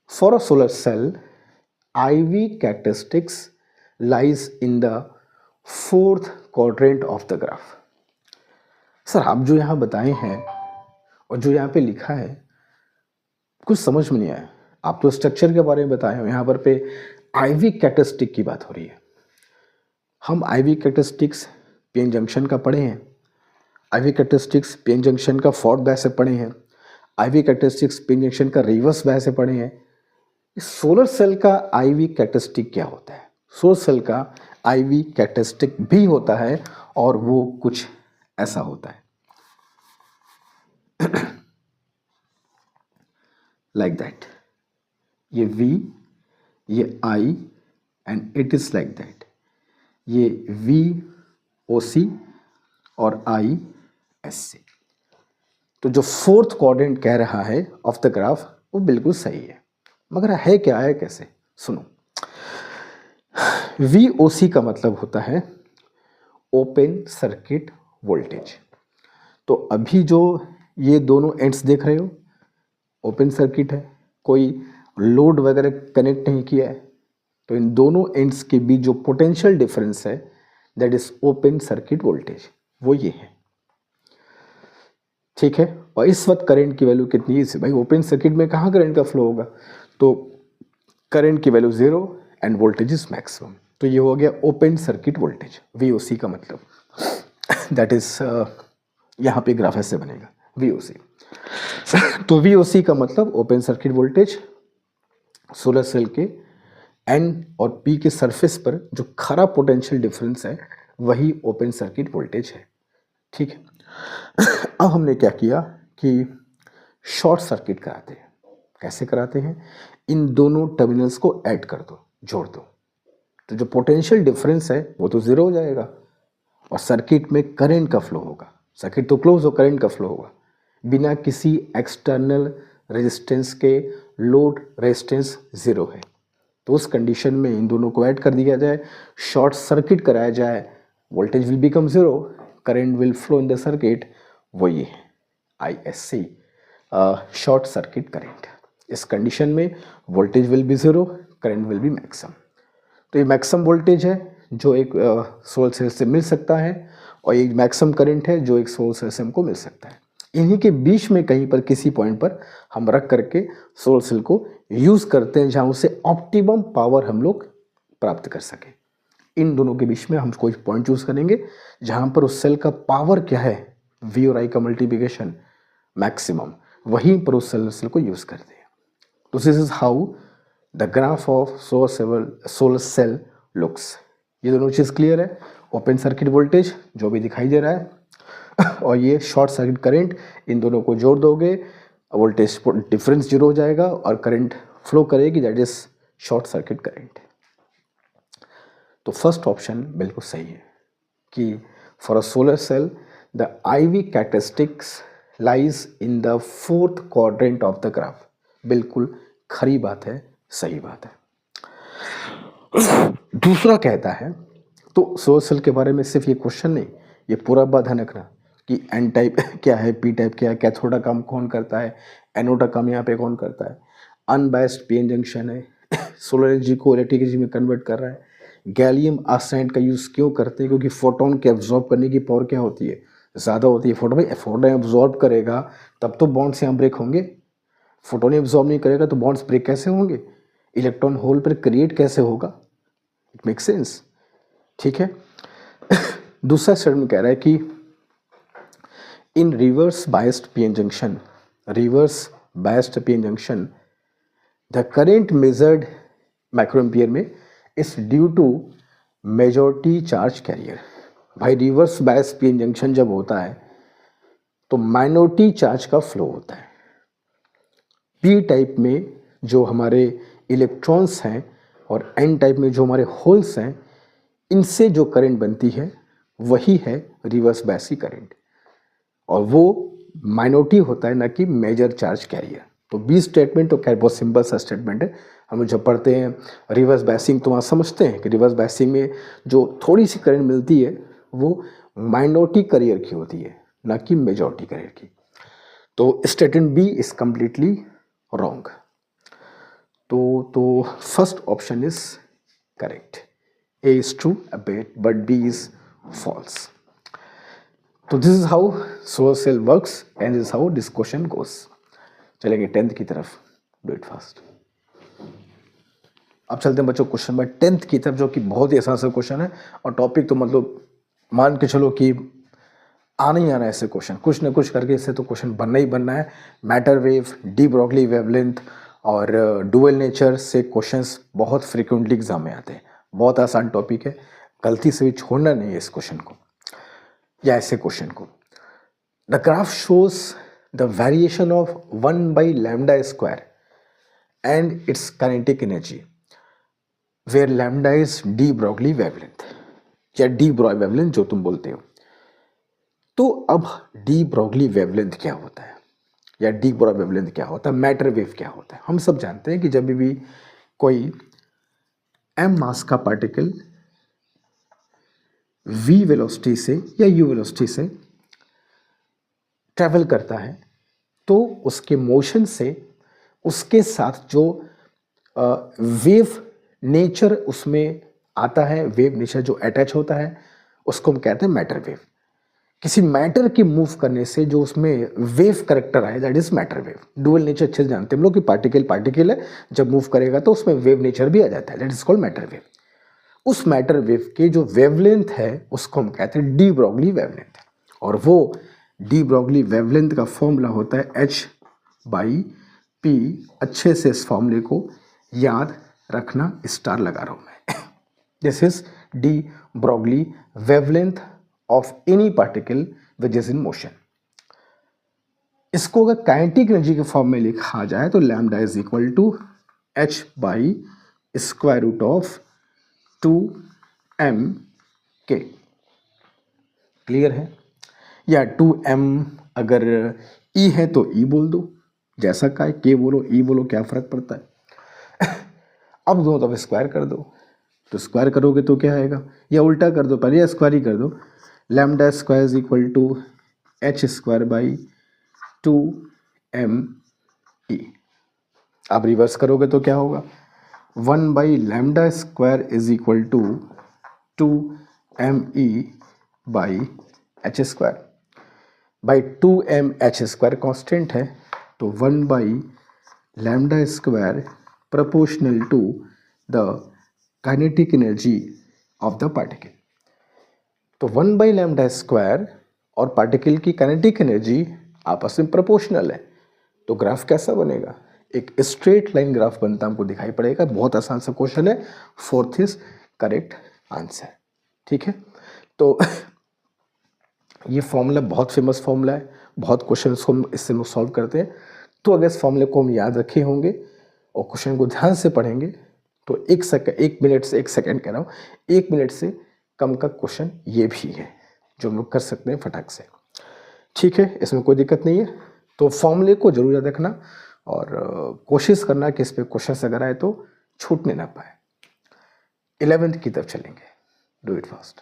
For a solar cell, IV characteristics lies in the fourth quadrant of the graph। Sir आप जो यहाँ बताए हैं और जो यहाँ पे लिखा है कुछ समझ में नहीं आया। आप तो स्ट्रक्चर के बारे में बताए हो, यहाँ पर पे IV कैरेक्टरिस्टिक की बात हो रही है। हम IV कैरेक्टरिस्टिक्स पीएन जंक्शन का पढ़े हैं, IV कैरेक्टरिस्टिक्स पीएन जंक्शन का फॉरवर्ड बायस से पढ़े हैं, IV कैरेक्टरिस्टिक्स पीएन जंक्शन का रिवर्स बायस से पढ़े हैं। सोलर सेल का IV कैरेक्टरिस्टिक क्या होता है? सोलर सेल का IV कैरेक्टरिस्टिक भी होता है और वो कुछ ऐसा होता है, लाइक दैट। ये V, ये I and it is like that. ये VOC और ISC। तो जो फोर्थ क्वाड्रेंट कह रहा है ऑफ द ग्राफ वो बिल्कुल सही है, मगर है क्या, है कैसे? सुनो, VOC का मतलब होता है ओपन सर्किट वोल्टेज। तो अभी जो ये दोनों एंड्स देख रहे हो ओपन सर्किट है, कोई लोड वगैरह कनेक्ट नहीं किया है, तो इन दोनों एंड्स के बीच जो पोटेंशियल डिफरेंस है that is open circuit voltage, वो ये है। ठीक है, और इस वक्त करंट की वैल्यू कितनी है भाई? ओपन सर्किट में कहाँ करंट का फ्लो होगा? तो करंट की value 0 end voltage is maximum. तो ये हो गया ओपन सर्किट वोल्टेज, VOC का मतलब। दैट इज यहाँ पे ग्राफ ऐसे बनेगा VOC। तो VOC का मतलब open circuit voltage, solar cell के एन और पी के सरफेस पर जो खरा पोटेंशियल डिफरेंस है वही ओपन सर्किट वोल्टेज है। ठीक है। अब हमने क्या किया कि शॉर्ट सर्किट कराते हैं। कैसे कराते हैं? इन दोनों टर्मिनल्स को ऐड कर दो, जोड़ दो, तो जो पोटेंशियल डिफरेंस है वो तो ज़ीरो हो जाएगा और सर्किट में करंट का फ्लो होगा। सर्किट तो क्लोज हो, करंट का फ्लो होगा बिना किसी एक्सटर्नल रेजिस्टेंस के। लोड रेजिस्टेंस ज़ीरो है, तो उस कंडीशन में इन दोनों को ऐड कर दिया जाए, शॉर्ट सर्किट कराया जाए, voltage will become zero, current will flow in the circuit. वो ये है ISC, शॉर्ट सर्किट करंट। इस कंडीशन में voltage will be zero, current will be maximum. तो ये मैक्सिमम वोल्टेज है जो एक सोलर सेल से मिल सकता है और एक मैक्सिमम करंट है जो एक सोलर सेल से हमको मिल सकता है। इन्हीं के बीच में कहीं पर किसी पॉइंट पर हम रख करके सोलर सेल को यूज़ करते हैं जहाँ उससे ऑप्टिमम पावर हम लोग प्राप्त कर सकें। इन दोनों के बीच में हम कोई पॉइंट चूज़ करेंगे जहाँ पर उस सेल का पावर क्या है, V और I का मल्टीप्लिकेशन मैक्सिमम, वहीं पर उस सोलर सेल को यूज़ करते हैं। तो this is how the graph of solar cell looks. ये दोनों चीज़ क्लियर है। ओपन सर्किट वोल्टेज जो भी दिखाई दे रहा है और ये शॉर्ट सर्किट करंट, इन दोनों को जोड़ दोगे, वोल्टेज डिफरेंस जीरो हो जाएगा और करंट फ्लो करेगी, that is short circuit current. तो फर्स्ट ऑप्शन बिल्कुल सही है कि for a solar cell the IV characteristics lies in the fourth quadrant of the graph. बिल्कुल खरी बात है, सही बात है। दूसरा कहता है, तो सोलर सेल के बारे में सिर्फ ये क्वेश्चन नहीं, ये पूरा बात ध्यान रखना कि N टाइप क्या है, P टाइप क्या है, कैथोड का काम कौन करता है, एनोड का काम यहाँ पे कौन करता है, अनबायस्ड PN जंक्शन है, सोलर एनर्जी को इलेक्ट्रिक एनर्जी में कन्वर्ट कर रहा है, गैलियम आर्सेनाइड का यूज़ क्यों करते हैं, क्योंकि फोटोन के एब्जॉर्ब करने की पावर क्या होती है, ज़्यादा होती है। फोटोन एब्जॉर्ब करेगा तब तो बॉन्ड्स यहाँ ब्रेक होंगे, फोटोन एब्जॉर्ब नहीं करेगा तो बॉन्ड्स ब्रेक कैसे होंगे, इलेक्ट्रॉन होल पर क्रिएट कैसे होगा। इट मेक सेंस, ठीक है। दूसरा स्टेटमेंट कह रहा है कि in reverse biased PN junction the current measured microampere में is due to majority charge carrier. भाई रिवर्स बायस्ड PN जंक्शन जब होता है तो माइनॉरिटी चार्ज का फ्लो होता है। P टाइप में जो हमारे इलेक्ट्रॉन्स हैं और N टाइप में जो हमारे होल्स हैं, इनसे जो करंट बनती है वही है रिवर्स बायस्ड करंट, और वो माइनॉरिटी होता है ना कि मेजर चार्ज कैरियर। तो बी स्टेटमेंट तो खैर बहुत सिंपल सा स्टेटमेंट है। हम जब पढ़ते हैं रिवर्स बायसिंग तो वहाँ समझते हैं कि रिवर्स बायसिंग में जो थोड़ी सी करंट मिलती है वो माइनॉरिटी कैरियर की होती है, ना कि मेजॉरिटी कैरियर की। तो statement B is completely wrong. तो first option is correct, A is true, but B is false. तो this is how solar cell works and this is how this question goes. चलेंगे 10th की तरफ, do it fast. अब चलते हैं बच्चों question number 10th की तरफ, जो कि बहुत ही आसान सा क्वेश्चन है और टॉपिक तो मतलब मान के चलो कि आना ही आना है ऐसे क्वेश्चन, कुछ ना कुछ करके इससे तो क्वेश्चन बनना ही बनना है। Matter wave, D Broglie wavelength और डुअल नेचर से क्वेश्चंस बहुत फ्रिक्वेंटली एग्जाम में आते हैं। बहुत आसान टॉपिक है, गलती से भी छोड़ना नहीं है इस क्वेश्चन को या ऐसे क्वेश्चन को। The graph shows the variation of 1/λ² and its kinetic energy where lambda is de Broglie wavelength या डी ब्रॉय वेवलेंथ जो तुम बोलते हो। तो अब डी ब्रॉगली वेवलेंथ क्या होता है या डी ब्रॉय वेवलेंथ क्या होता है, मैटर वेव क्या होता है। हम सब जानते हैं कि जब भी कोई m मास का पार्टिकल v वेलोसिटी से या u वेलोसिटी से ट्रैवल करता है तो उसके मोशन से उसके साथ जो वेव नेचर उसमें आता है, वेव नेचर जो अटैच होता है उसको हम कहते हैं मैटर वेव। किसी मैटर के मूव करने से जो उसमें वेव करेक्टर आए that is matter wave. Dual nature अच्छे से जानते हैं हम लोग कि पार्टिकल है, जब मूव करेगा तो उसमें वेव नेचर भी आ जाता है, that is called matter wave. उस मैटर वेव के जो वेवलेंथ है उसको हम कहते हैं डी ब्रॉगली वेवलेंथ, और वो डी ब्रॉगली वेवलेंथ का फॉर्मूला होता है h/p। अच्छे से इस फॉर्मूले को याद रखना, स्टार लगा रहा हूं मैं। This is de Broglie wavelength of any particle which is in motion. इसको अगर काइनेटिक एनर्जी के फॉर्म में लिखा जाए तो lambda is equal to h by square root of 2m k। Clear है? या 2m अगर e है तो e बोल दो, जैसा का है, k बोलो e बोलो, क्या फर्क पड़ता है। अब दोनों तरफ स्क्वायर कर दो, तो स्क्वायर करोगे तो क्या आएगा, या उल्टा कर दो, पहले स्क्वायर ही कर दो, lambda square is equal to h square by 2m e। अब रिवर्स करोगे तो क्या होगा, 1 by lambda square is equal to 2me by h square. By 2m h square constant है, तो 1 by lambda square proportional to the kinetic energy of the particle. तो 1 by lambda square और particle की kinetic energy आपस में proportional है, तो graph कैसा बनेगा, एक स्ट्रेट लाइन ग्राफ बनता हमको दिखाई पड़ेगा। बहुत आसान सा क्वेश्चन है, 4th इज करेक्ट आंसर। ठीक है, तो ये फॉर्मूला बहुत फेमस फॉर्मूला है, बहुत क्वेश्चन को हम इससे सॉल्व करते हैं। तो अगर इस फॉर्मूले को हम याद रखे होंगे और क्वेश्चन को ध्यान से पढ़ेंगे तो 1 मिनट से 1 सेकेंड कह रहा हूँ, 1 मिनट से कम का क्वेश्चन ये भी है जो हम लोग कर सकते हैं फटाक से। ठीक है, इसमें कोई दिक्कत नहीं है। तो फॉर्मूले को जरूर याद रखना और कोशिश करना कि इस पे क्वेश्चन अगर आए तो छूटने ना पाए। 11th की तरफ चलेंगे, डू इट फास्ट।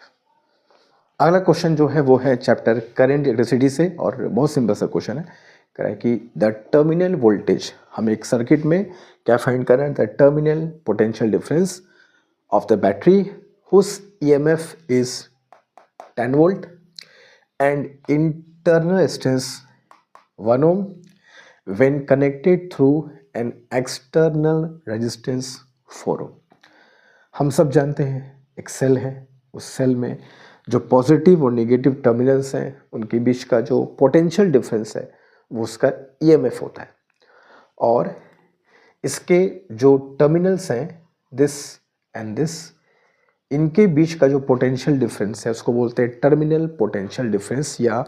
अगला क्वेश्चन जो है वो है चैप्टर करंट इलेक्ट्रिसिटी से, और बहुत सिंपल सा क्वेश्चन है। कह रहा है कि द टर्मिनल वोल्टेज, हम एक सर्किट में क्या फाइंड कर रहे हैं, the terminal potential difference of the battery whose EMF is 10 volt and internal resistance 1 ohm when connected through an external resistance 4 ohm। हम सब जानते हैं एक सेल है, उस सेल में जो पॉजिटिव और नेगेटिव टर्मिनल्स हैं उनके बीच का जो पोटेंशियल डिफरेंस है वो उसका ईएमएफ होता है, और इसके जो टर्मिनल्स हैं दिस एंड दिस, इनके बीच का जो पोटेंशियल डिफरेंस है उसको बोलते हैं टर्मिनल पोटेंशियल डिफरेंस या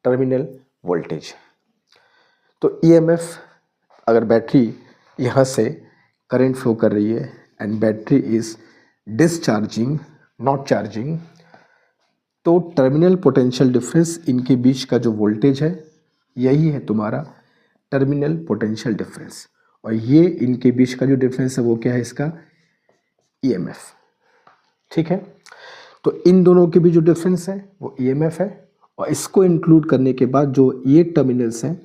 टर्मिनल वोल्टेज। तो ईएमएफ, अगर बैटरी यहाँ से करंट फ्लो कर रही है and battery is discharging not charging, तो टर्मिनल पोटेंशियल डिफरेंस, इनके बीच का जो वोल्टेज है यही है तुम्हारा टर्मिनल पोटेंशियल डिफरेंस, और ये इनके बीच का जो डिफरेंस है वो क्या है, इसका ईएमएफ। ठीक है, तो इन दोनों के बीच जो डिफरेंस है वो ईएमएफ है, और इसको इंक्लूड करने के बाद जो ये टर्मिनल्स हैं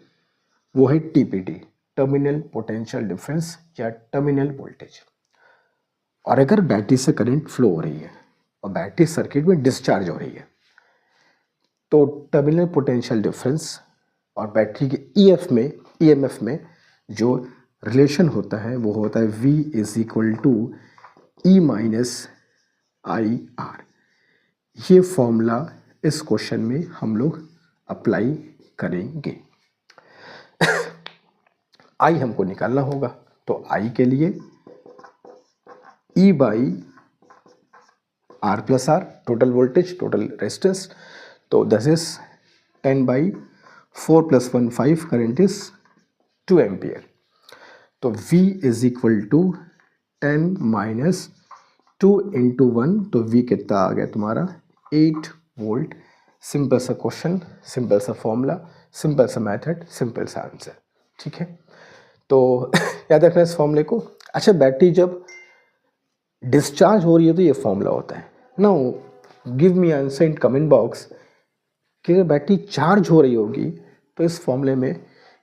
वो है टीपीडी, टर्मिनल पोटेंशियल डिफरेंस या टर्मिनल वोल्टेज। और अगर बैटरी से करंट फ्लो हो रही है और बैटरी सर्किट में डिस्चार्ज हो रही है, तो टर्मिनल पोटेंशियल डिफरेंस और बैटरी के ईएमएफ में जो रिलेशन होता है वो होता है V is equal to E minus I R. ये फॉर्मूला इस क्वेश्चन में हम लोग अप्लाई करेंगे। I हमको निकालना होगा, तो I के लिए E by R plus R, total voltage total resistance, तो this is 10 by 4 plus 1 5, current is 2 ampere. तो V is equal to 10 minus 2 into 1, तो V कितना आ गया तुम्हारा 8 वोल्ट। सिंपल सा क्वेश्चन, सिंपल सा फॉर्मूला, सिंपल सा मेथड, सिंपल सा आंसर। ठीक है, तो याद रखना इस फॉर्मूले को। अच्छा, बैटरी जब डिस्चार्ज हो रही है तो ये फॉर्मूला होता है। Now give me answer in comment box कि अगर बैटरी चार्ज हो रही होगी तो इस फॉर्मूले में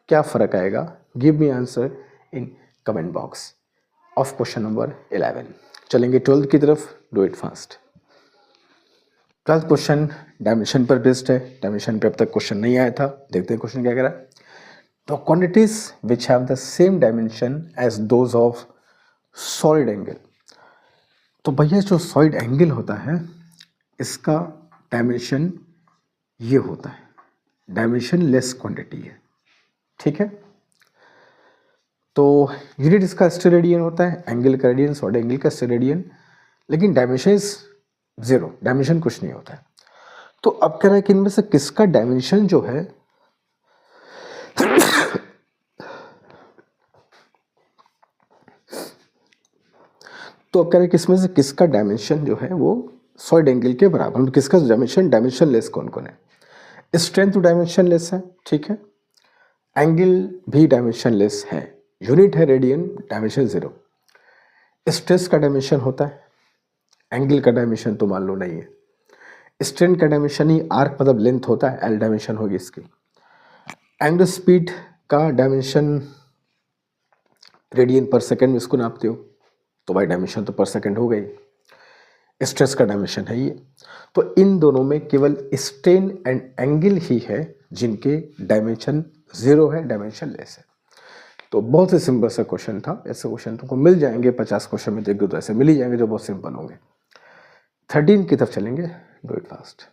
क्या फ़र्क आएगा। Give me answer in comment box of question number 11। चलेंगे 12th की तरफ, do it fast. 12th question dimension पर बेस्ड है, डायमेंशन पे अब तक क्वेश्चन नहीं आया था। देखते हैं क्वेश्चन क्या कह रहा है। तो quantities which have the same dimension as those of solid angle. तो भैया जो सॉलिड एंगल होता है इसका डायमेंशन ये होता है, डायमेंशन लेस क्वांटिटी है। ठीक है, तो यूनिट इसका स्टेरेडियन होता है, एंगल का रेडियन, सॉलिड एंगल का स्टेरेडियन, लेकिन डायमेंशन इज 0, डायमेंशन कुछ नहीं होता है। तो अब कह रहा है कि इनमें से किसका डायमेंशन जो है तो अब कह रहे हैं कि इसमें से किसका डायमेंशन जो है वो सॉलिड एंगल के बराबर, मतलब किसका डायमेंशन लेस कौन कौन है। स्ट्रेंथ तो डायमेंशन लेस है, ठीक है, एंगल भी डायमेंशन लेस है, यूनिट है रेडियन, डायमेंशन 0। स्ट्रेस का डायमेंशन होता है, एंगल का डायमेंशन तो मान लो नहीं है। स्ट्रेंथ का डायमेंशन ही आर्क मतलब लेंथ होता है, एल डायमेंशन होगी इसकी। एंगल स्पीड का डायमेंशन रेडियन पर सेकेंड में इसको नापते हो तो भाई डायमेंशन तो पर सेकेंड हो गई। स्ट्रेस का डायमेंशन है ये। तो इन दोनों में केवल स्ट्रेन एंड एंगल ही है जिनके डायमेंशन 0 है, डायमेंशन लेस है। तो बहुत ही सिंपल सा क्वेश्चन था। ऐसे क्वेश्चन तुमको मिल जाएंगे 50 क्वेश्चन में, देख दो तो ऐसे मिल ही जाएंगे जो बहुत सिंपल होंगे। 13 की तरफ चलेंगे, डू इट फास्ट।